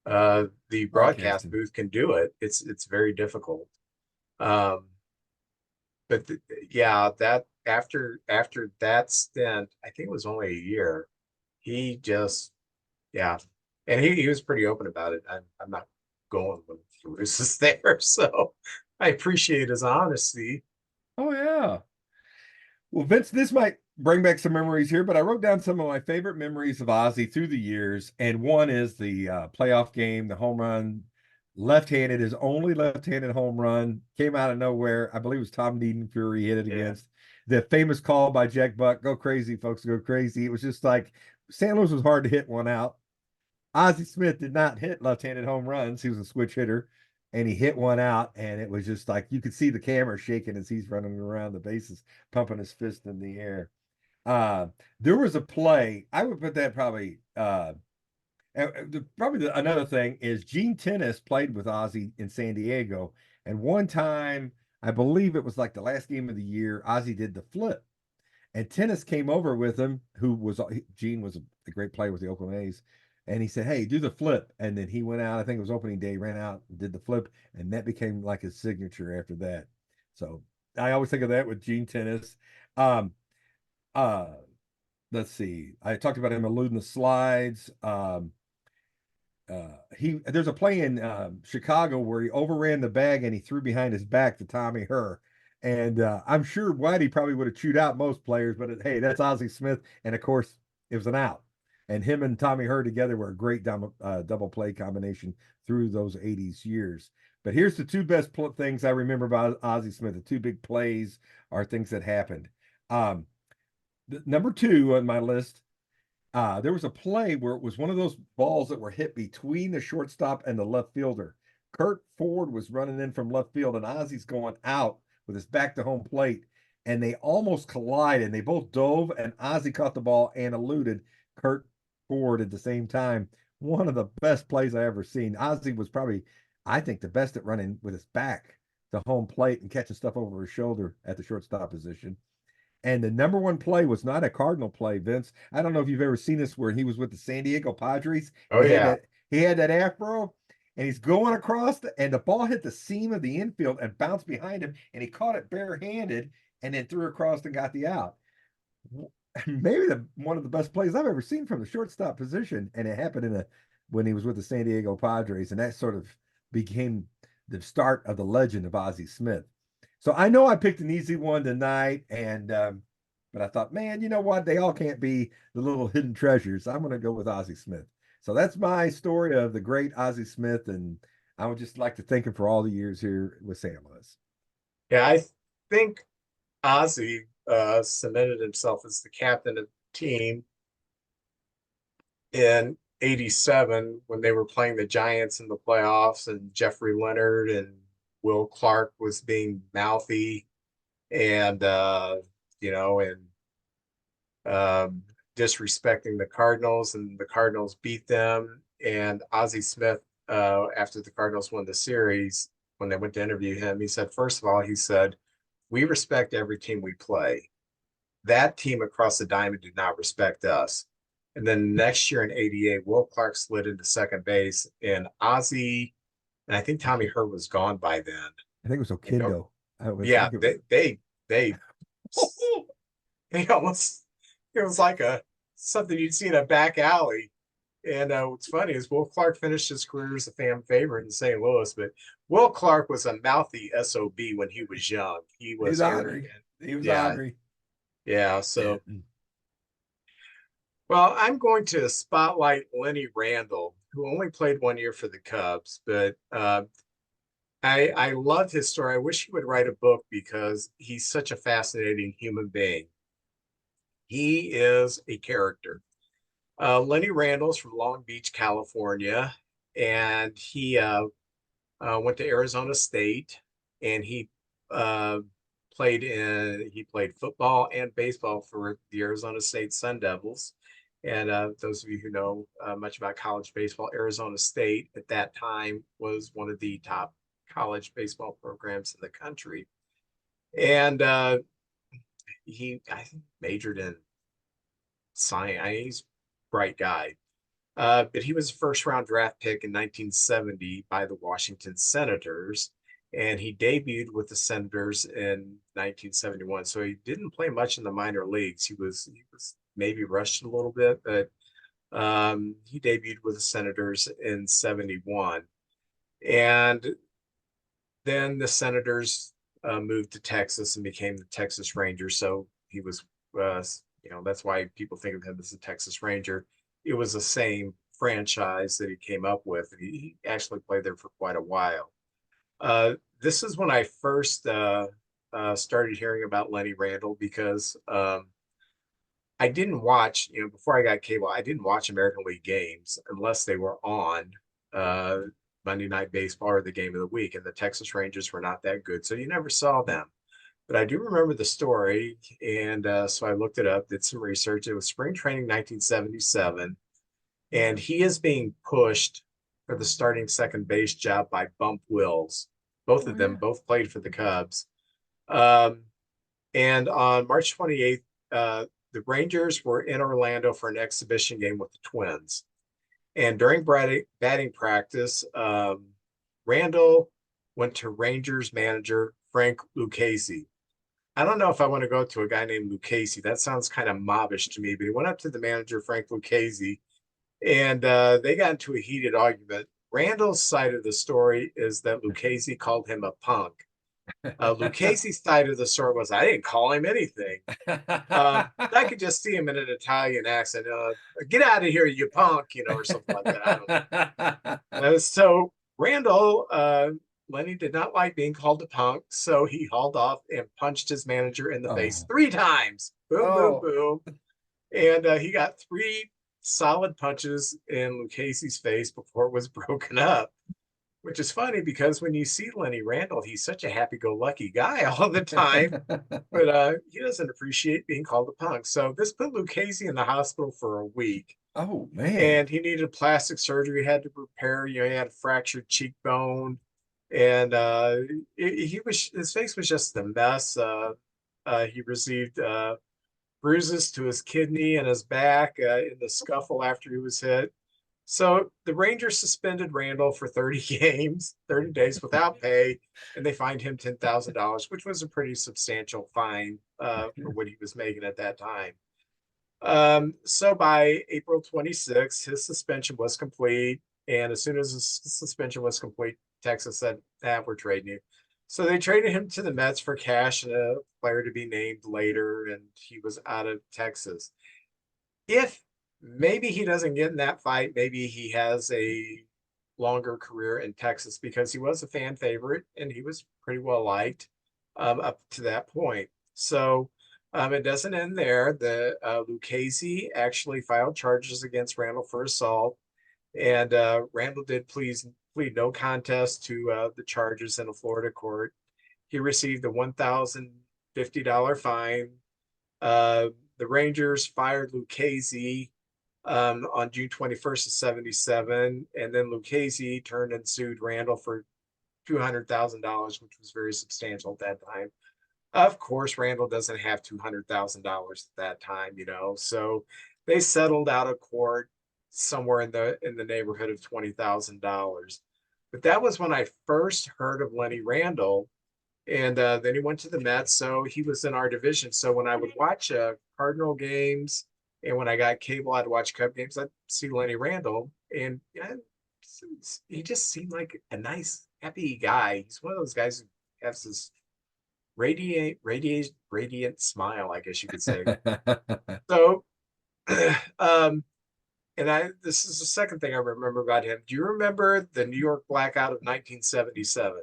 the broadcast Broadcasting. booth can do it. It's very difficult. Um, but yeah, that after that stint, I think it was only a year. He just yeah, and he was pretty open about it. I'm not going when Bruce is there, so I appreciate his honesty. Oh yeah. Well, Vince, this might bring back some memories here, but I wrote down some of my favorite memories of Ozzy through the years, and one is the playoff game, the home run, left-handed, his only left-handed home run came out of nowhere. I believe it was Tom Needham Fury hit it Yeah, against the famous call by Jack Buck. Go crazy, folks, go crazy. It was just like St. Louis was hard to hit one out. Ozzie Smith did not hit left-handed home runs. He was a switch hitter, and he hit one out, and it was just like you could see the camera shaking as he's running around the bases, pumping his fist in the air. Uh, there was a play. I would put that probably. Another thing is Gene Tennis played with Ozzy in San Diego, and one time I believe it was like the last game of the year. Ozzy did the flip, and Tennis came over with him. Gene was a great player with the Oakland A's, and he said, "Hey, do the flip." And then he went out. I think it was opening day. Ran out and did the flip, and that became like his signature after that. So I always think of that with Gene Tennis. Um, uh, let's see. I talked about him eluding the slides. He there's a play in Chicago where he overran the bag and he threw behind his back to Tommy Herr. And I'm sure Whitey probably would have chewed out most players, but hey, that's Ozzie Smith. And of course, it was an out. And him and Tommy Herr together were a great double play combination through those 80s years. But here's the two best things I remember about Ozzie Smith. The two big plays are things that happened. Um, Number two on my list, there was a play where it was one of those balls that were hit between the shortstop and the left fielder. Kurt Ford was running in from left field, and Ozzy's going out with his back to home plate, and they almost collided. And they both dove, and Ozzy caught the ball and eluded Kurt Ford at the same time. One of the best plays I ever seen. Ozzy was probably, I think, the best at running with his back to home plate and catching stuff over his shoulder at the shortstop position. And the number one play was not a Cardinal play, Vince. I don't know if you've ever seen this where he was with the San Diego Padres and Oh yeah. he had that afro and he's going across and the ball hit the seam of the infield and bounced behind him and he caught it barehanded and then threw across and got the out. Maybe one of the best plays I've ever seen from the shortstop position, and it happened when he was with the San Diego Padres, and that sort of became the start of the legend of Ozzie Smith. So I know I picked an easy one tonight, and but I thought, man, you know what? They all can't be the little hidden treasures. I'm going to go with Ozzie Smith. So that's my story of the great Ozzie Smith, and I would just like to thank him for all the years here with St. Louis. Yeah, I think Ozzy cemented himself as the captain of the team in '87 when they were playing the Giants in the playoffs, and Jeffrey Leonard and Will Clark was being mouthy and and um, disrespecting the Cardinals, and the Cardinals beat them. And Ozzie Smith, after the Cardinals won the series, when they went to interview him, he said, first of all, he said, we respect every team we play. That team across the diamond did not respect us. And then next year in '88, Will Clark slid into second base, and Ozzie, and I think Tommy Hurt was gone by then. I think it was You know, Okindo. I was yeah, thinking. they they almost, it was like a something you'd see in a back alley. And what's funny is Will Clark finished his career as a fan favorite in St. Louis, but Will Clark was a mouthy SOB when he was young. He He was was arrogant. angry. He was Yeah, angry. yeah. So, well, I'm going to spotlight Lenny Randle, who only played 1 year for the Cubs, but I love his story. I wish he would write a book because he's such a fascinating human being. He is a character. Lenny Randall's from Long Beach, California, and he went to Arizona State, and uh, he played football and baseball for the Arizona State Sun Devils. And those of you who know much about college baseball, Arizona State at that time was one of the top college baseball programs in the country. And I think, majored in science. He's a bright guy. But he was a first round draft pick in 1970 by the Washington Senators, and he debuted with the Senators in 1971. So he didn't play much in the minor leagues. He was maybe rushed a little bit, but he debuted with the Senators in '71. And then the Senators moved to Texas and became the Texas Rangers. So he was, that's why people think of him as the Texas Ranger. It was the same franchise that he came up with. He actually played there for quite a while. This is when I first started hearing about Lenny Randle because I didn't watch, before I got cable, I didn't watch American League games unless they were on uh, Monday Night Baseball or the game of the week. And the Texas Rangers were not that good. So you never saw them. but I do remember the story. And so I looked it up, did some research. It was spring training 1977, and he is being pushed for the starting second base job by Bump Wills. Both Oh of them yeah. both played for the Cubs. Um, and on March 28th, the Rangers were in Orlando for an exhibition game with the Twins. And during batting practice, Randall went to Rangers manager Frank Lucchese. I don't know if I want to go to a guy named Lucchese. That sounds kind of mobbish to me, but he went up to the manager, Frank Lucchese, and they got into a heated argument. Randall's side of the story is that Lucchese called him a punk. Lucchese's side of the story was, I didn't call him anything. I could just see him in an Italian accent. Get out of here, you punk, or something like that. I don't know. So Randall, Lenny did not like being called a punk, so he hauled off and punched his manager in the face Oh. 3 times. Boom, boom, Oh. boom. And he got 3 solid punches in Lucchese's face before it was broken up, which is funny because when you see Lenny Randall, he's such a happy-go-lucky guy all the time, but he doesn't appreciate being called a punk. So this put Lucchese in the hospital for a week, Oh man. and he needed plastic surgery. He had to repair, he had a fractured cheekbone, and his face was just a mess. He received bruises to his kidney and his back in the scuffle after he was hit. So the Rangers suspended Randall for 30 games, 30 days without pay, and they fined him $10,000, which was a pretty substantial fine for what he was making at that time. So by April 26th, his suspension was complete. And as soon as his suspension was complete, Texas said, we're trading you. So they traded him to the Mets for cash and a player to be named later, and he was out of Texas. If maybe he doesn't get in that fight, maybe he has a longer career in Texas because he was a fan favorite and he was pretty well liked up to that point. So it doesn't end there. The Lucchese actually filed charges against Randall for assault, and Randall did plead no contest to the charges in a Florida court. He received a $1,050 fine. The Rangers fired Lucchese on June 21st of 77, and then Lucchese turned and sued Randall for $200,000, which was very substantial at that time. Of course, Randall doesn't have $200,000 at that time, so they settled out of court somewhere in the neighborhood of $20,000. But that was when I first heard of Lenny Randall, and then he went to the Mets, so he was in our division. So when I would watch Cardinal games, and when I got cable, I'd watch Cub games. I'd see Lenny Randall, and he just seemed like a nice, happy guy. He's one of those guys who has this radiant smile, I guess you could say. So, and this is the second thing I remember about him. Do you remember the New York blackout of 1977?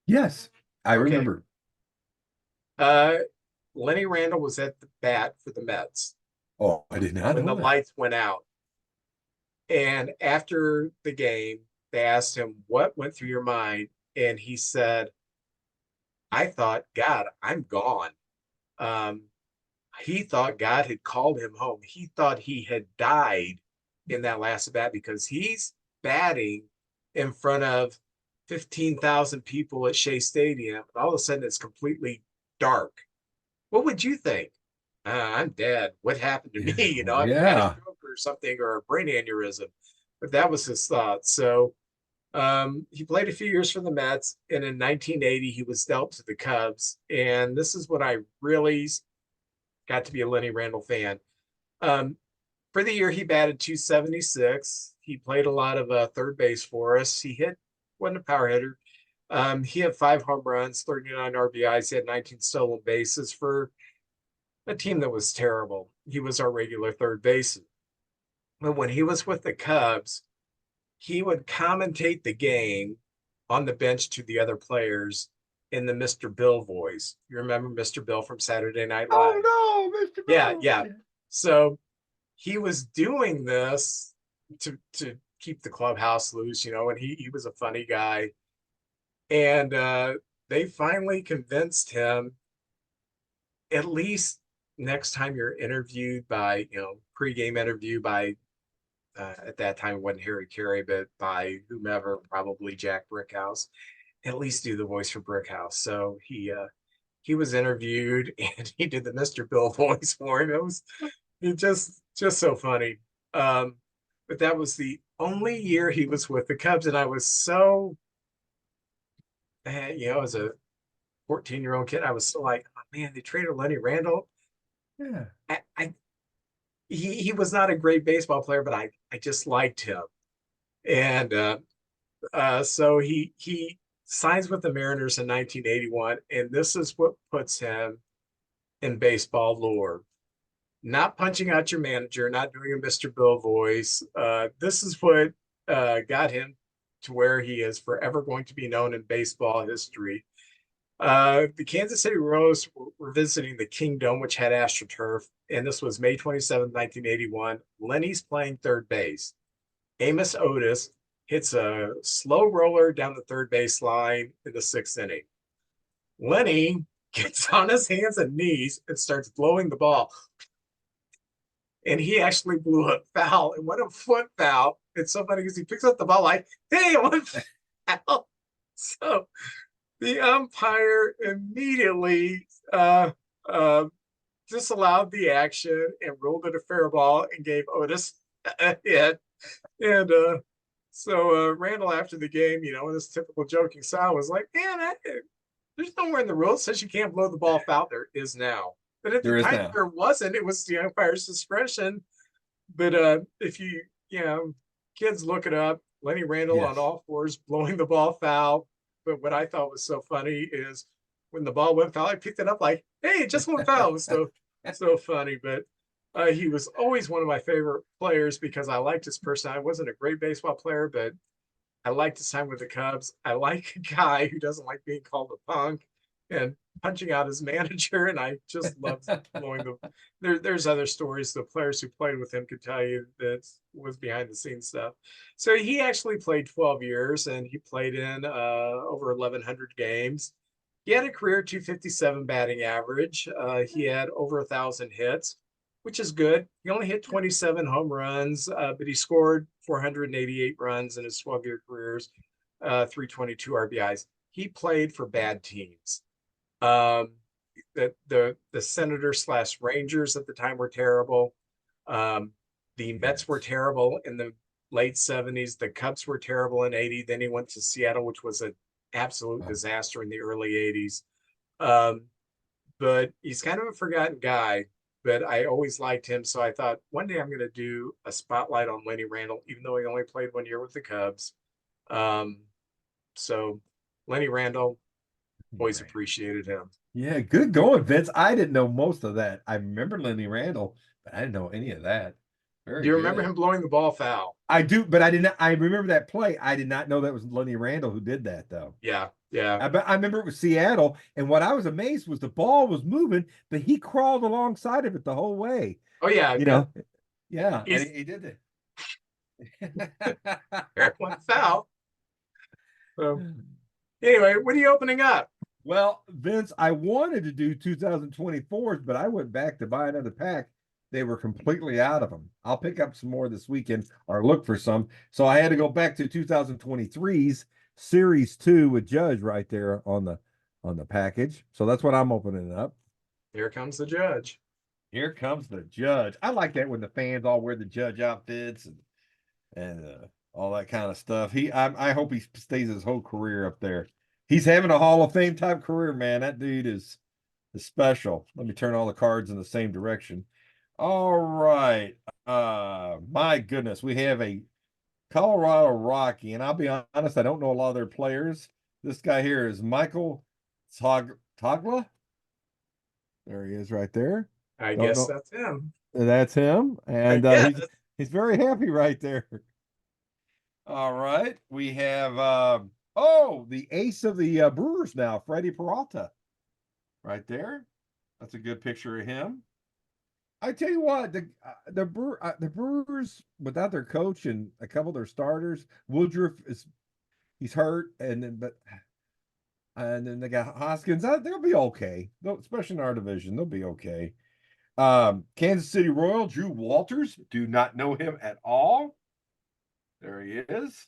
Yes, I Okay. remember. Uh, Lenny Randall was at the bat for the Mets Oh, I did not when know the that. lights went out. And after the game, they asked him, what went through your mind? And he said, I thought, God, I'm gone. Um, he thought God had called him home. He thought he had died in that last at bat because he's batting in front of 15,000 people at Shea Stadium. And all of a sudden, it's completely dark. What would you think? I'm dead. What happened to me? Yeah, I've had a yeah. stroke or something or a brain aneurysm. But that was his thought. So he played a few years for the Mets, and in 1980 he was dealt to the Cubs. And this is what I really got to be a Lenny Randall fan. Um, for the year, he batted 276. He played a lot of third base for us. Wasn't a power hitter. He had 5 home runs, 39 RBIs. He had 19 stolen bases for a team that was terrible. He was our regular third baseman. But when he was with the Cubs, he would commentate the game on the bench to the other players in the Mr. Bill voice. You remember Mr. Bill from Saturday Night Oh Live? no, Mr. Yeah, Bell. yeah. So he was doing this to keep the clubhouse loose, and he was a funny guy. And they finally convinced him at least next time you're interviewed by, pregame interview by, at that time it wasn't Harry Carey, but by whomever, probably Jack Brickhouse, at least do the voice for Brickhouse. So he was interviewed and he did the Mr. Bill voice for him. It just so funny. But that was the only year he was with the Cubs, and I was so, as a 14-year-old kid, I was so like, oh, man, they traded Lenny Randall. Yeah. He was not a great baseball player, but I just liked him, and so he signs with the Mariners in 1981, and this is what puts him in baseball lore. Not punching out your manager, not doing a Mr. Bill voice. This is what got him to where he is forever going to be known in baseball history. The Kansas City Royals were visiting the Kingdom, which had AstroTurf, and this was May 27, 1981. Lenny's playing third base. Amos Otis hits a slow roller down the third base line in the sixth inning. Lenny gets on his hands and knees and starts blowing the ball. And he actually blew a foul and went a foot foul. It's so funny because he picks up the ball like, hey, I went foul. So the umpire immediately disallowed the action and ruled it a fair ball and gave Otis a hit. And so Randall, after the game, in his typical joking style, was like, man, there's nowhere in the rules that says you can't blow the ball foul. There is now. But at the time, there wasn't. It was the umpire's discretion. But if kids look it up, Lenny Randall on all fours blowing the ball foul. But what I thought was so funny is when the ball went foul, I picked it up like, hey, it just went foul. It was so funny. But he was always one of my favorite players because I liked his personality. I wasn't a great baseball player, but I liked his time with the Cubs. I like a guy who doesn't like being called a punk and punching out his manager. And I just loved blowing there's other stories. The players who played with him could tell you that was behind the scenes stuff. So he actually played 12 years and he played in over 1,100 games. He had a career 257 batting average. He had over 1,000 hits, which is good. He only hit 27 home runs, but he scored 488 runs in his 12-year careers, 322 RBIs. He played for bad teams. The Senators / Rangers at the time were terrible. The Mets were terrible in the late 70s. The Cubs were terrible in 80. Then he went to Seattle, which was an absolute disaster in the early 80s. But he's kind of a forgotten guy, but I always liked him. So I thought one day I'm going to do a spotlight on Lenny Randall, even though he only played 1 year with the Cubs. So Lenny Randall, always appreciated him. Yeah, good going, Vince. I didn't know most of that. I remember Lenny Randall, but I didn't know any of that. Do you remember him blowing the ball foul? I do, but I didn't. I remember that play. I did not know that was Lenny Randall who did that, though. Yeah. I remember it was Seattle, and what I was amazed was the ball was moving, but he crawled alongside of it the whole way. Oh yeah, yeah, and he did it. One foul. So anyway, what are you opening up? Well, Vince, I wanted to do 2024s, but I went back to buy another pack. They were completely out of them. I'll pick up some more this weekend or look for some. So I had to go back to 2023's Series 2 with Judge right there on the package. So that's what I'm opening up. Here comes the Judge. Here comes the Judge. I like that when the fans all wear the Judge outfits and all that kind of stuff. I hope he stays his whole career up there. He's having a Hall of Fame type career, man. That dude is special. Let me turn all the cards in the same direction. All right. My goodness, we have a Colorado Rocky, and I'll be honest, I don't know a lot of their players. This guy here is Michael Togla. There he is right there. I guess that's him. That's him. And he's very happy right there. All right. We have the ace of the Brewers now, Freddie Peralta. Right there. That's a good picture of him. I tell you what, the Brewers without their coach and a couple of their starters, Woodruff he's hurt, but And then they got Hoskins. They'll be okay. Especially in our division, they'll be okay. Kansas City Royal, Drew Walters. Do not know him at all. There he is.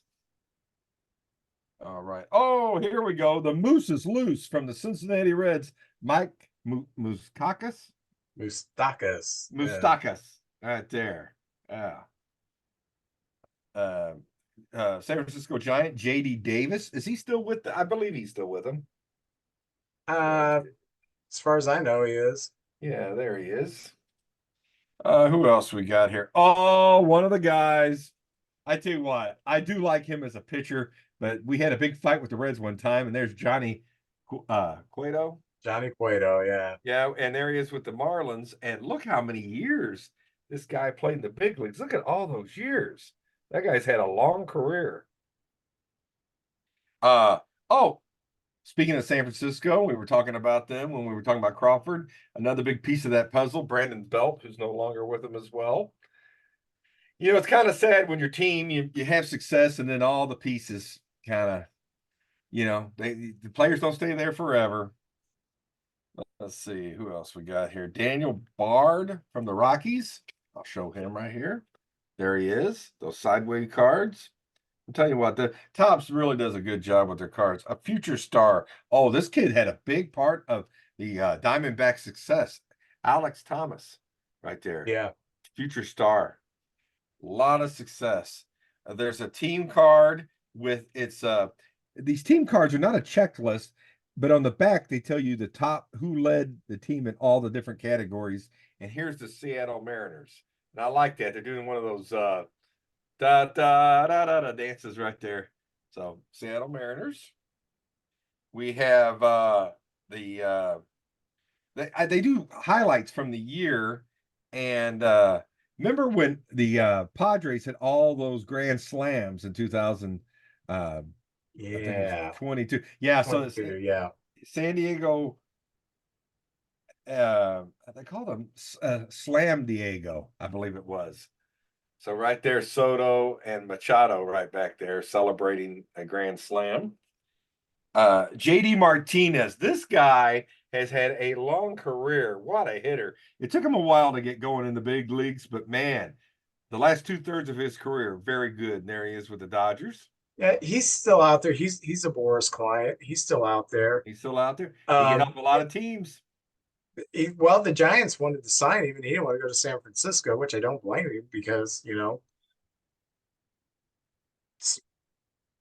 All right. Oh, here we go. The Moose is loose from the Cincinnati Reds. Mike Moustakas. Mustakas. Moustakas. Right there. Yeah. Uh, San Francisco Giant, JD Davis. Is he still with I believe he's still with them. As far as I know, he is. Yeah, there he is. Who else we got here? Oh, one of the guys. I tell you what, I do like him as a pitcher, but we had a big fight with the Reds one time, and there's Johnny Cueto. Johnny Cueto, yeah. Yeah, and there he is with the Marlins. And look how many years this guy played in the big leagues. Look at all those years. That guy's had a long career. Oh, speaking of San Francisco, we were talking about them when we were talking about Crawford. Another big piece of that puzzle, Brandon Belt, who's no longer with them as well. You know, it's kind of sad when your team you have success and then all the pieces kind of, the players don't stay there forever. Let's see who else we got here. Daniel Bard from the Rockies. I'll show him right here. There he is. Those sideways cards. I'll tell you what, the Topps really does a good job with their cards. A future star. Oh, this kid had a big part of the Diamondback success. Alex Thomas, right there. Yeah. Future star. A lot of success. There's a team card with these team cards are not a checklist, but on the back they tell you the top who led the team in all the different categories. And here's the Seattle Mariners. And I like that. They're doing one of those da da da da da dances right there. So Seattle Mariners. We have they do highlights from the year, and remember when the Padres had all those grand slams in 2000? I think it was 22. Yeah, 22, so yeah. San Diego. They called them Slam Diego, I believe it was. So right there, Soto and Machado right back there celebrating a grand slam. JD Martinez, this guy has had a long career. What a hitter. It took him a while to get going in the big leagues, but man, the last 2/3 of his career, very good. And there he is with the Dodgers. Yeah, he's still out there. He's a Boris client. He's still out there. He's still out there. He can help a lot of teams. Well, the Giants wanted to sign him, and he didn't want to go to San Francisco, which I don't blame him because, it's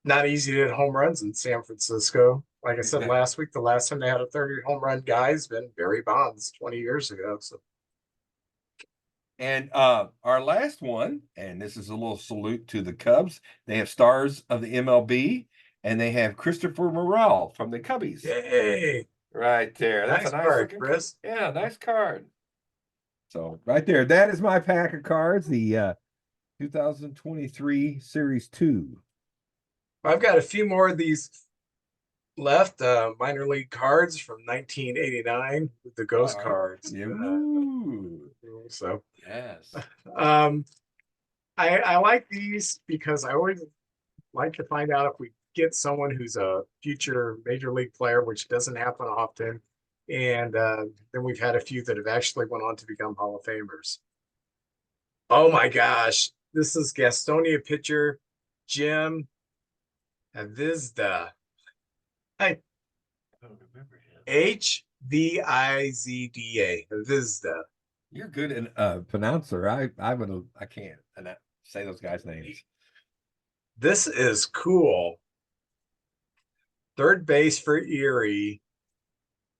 not easy to hit home runs in San Francisco. Like I said last week, the last time they had a 30 home run guy has been Barry Bonds 20 years ago. So, and our last one, and this is a little salute to the Cubs. They have stars of the MLB, and they have Christopher Morel from the Cubbies. yay! Right there. That's Nice a nice card, looking Chris. Yeah, nice card. So right there, that is my pack of cards. The 2023 Series 2. I've got a few more of these left, minor league cards from 1989 with the ghost cards. Yeah. So Yes. I like these because I always like to find out if we get someone who's a future major league player, which doesn't happen often. And then we've had a few that have actually went on to become Hall of Famers. Oh my gosh, this is Gastonia pitcher Jim Avizda. I don't remember him. Hvizda. Avizda. You're good in pronouncer. I can't say those guys' names. This is cool. Third base for Erie,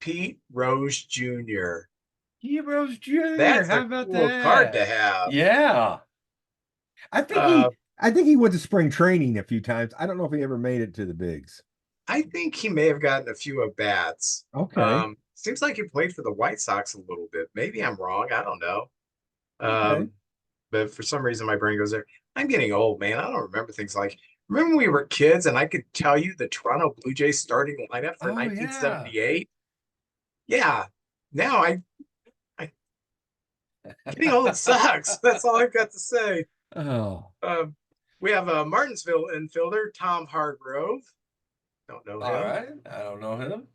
Pete Rose Jr. Pete Rose Jr. That's How a about cool that? card to have. Yeah. I think he went to spring training a few times. I don't know if he ever made it to the bigs. I think he may have gotten a few at bats. Okay. Seems like he played for the White Sox a little bit. Maybe I'm wrong. I don't know. Okay. But for some reason my brain goes there. I'm getting old, man. I don't remember things like. Remember when we were kids and I could tell you the Toronto Blue Jays starting lineup for 1978? Yeah. Now I getting old sucks. That's all I've got to say. Oh. We have a Martinsville infielder, Tom Hargrove. Don't know All him. right. I don't know him.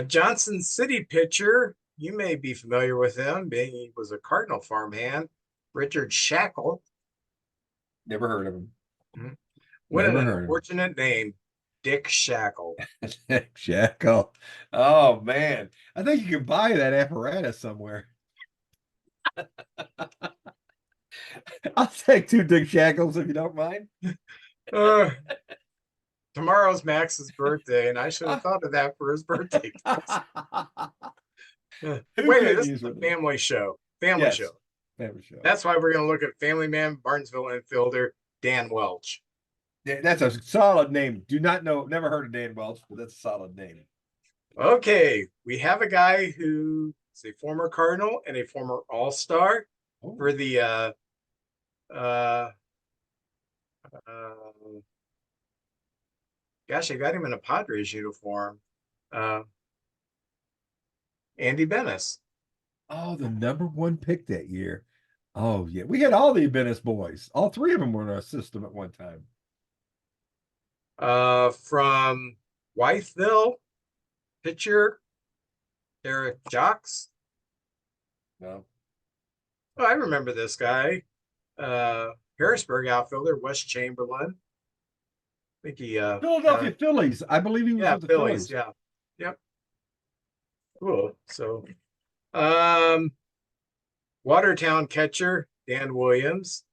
Johnson City pitcher, you may be familiar with him, being he was a Cardinal farmhand. Richard Shackle. Never heard of him. Mhm. What an Never heard of him. unfortunate name, Dick Shackle. Jackal. Oh man. I think you can buy that apparatus somewhere. I'll take two Dick Shackles if you don't mind. Uh, Tomorrow's Max's birthday, and I should have thought of that for his birthday. Who Wait a minute, could this use is a with it? family show. Family Yes. show. Never show. That's why we're going to look at Family Man, Barnesville infielder, Dan Welch. That's a solid name. Do not know, never heard of Dan Welch, but that's a solid name. Okay, we have a guy who is a former Cardinal and a former All-Star for the uh, gosh, I got him in a Padres uniform. Uh, Andy Benes. Oh, the #1 pick that year. Oh, yeah. We had all the Bennis boys. All three of them were in our system at one time. From Wytheville, pitcher Eric Jocks. No. Oh, I remember this guy. Harrisburg outfielder Wes Chamberlain. I think he Philadelphia Phillies. I believe he was with the Phillies. Phillies. Yeah. Yep. Cool. So um Watertown catcher Dan Williams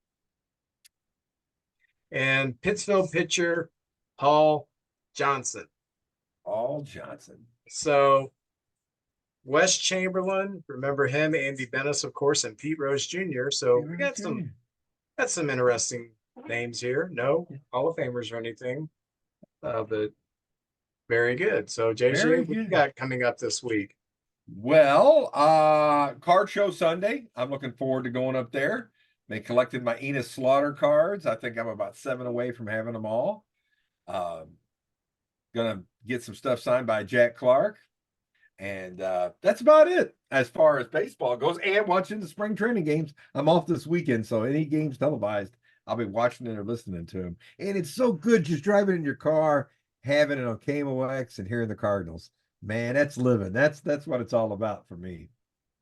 and Pittsfield pitcher Paul Johnson. All Johnson. So Wes Chamberlain, remember him, Andy Benes, of course, and Pete Rose Jr. So we got some interesting names here. No Hall of Famers or anything, but very good. So JJ, what you got coming up this week? Well, card show Sunday. I'm looking forward to going up there. They collected my Enos Slaughter cards. I think I'm about 7 away from having them all. Gonna get some stuff signed by Jack Clark. And that's about it as far as baseball goes. And watching the spring training games. I'm off this weekend, so any games televised, I'll be watching it or listening to them. And it's so good just driving in your car, having it on KMOX and hearing the Cardinals. Man, that's living. That's what it's all about for me.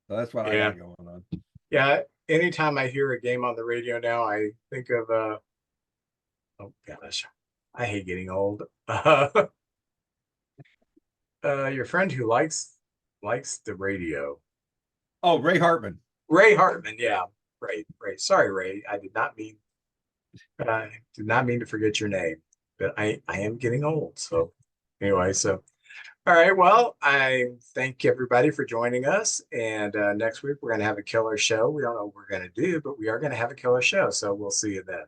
So that's what I got going on. Yeah. Anytime I hear a game on the radio now, I think of oh gosh, I hate getting old. Your friend who likes the radio. Oh, Ray Hartman. Ray Hartman, yeah. Ray. Sorry, Ray. I did not mean to forget your name. But I am getting old. So anyway, so all right. Well, I thank everybody for joining us. And next week we're gonna have a killer show. We don't know what we're gonna do, but we are gonna have a killer show. So we'll see you then.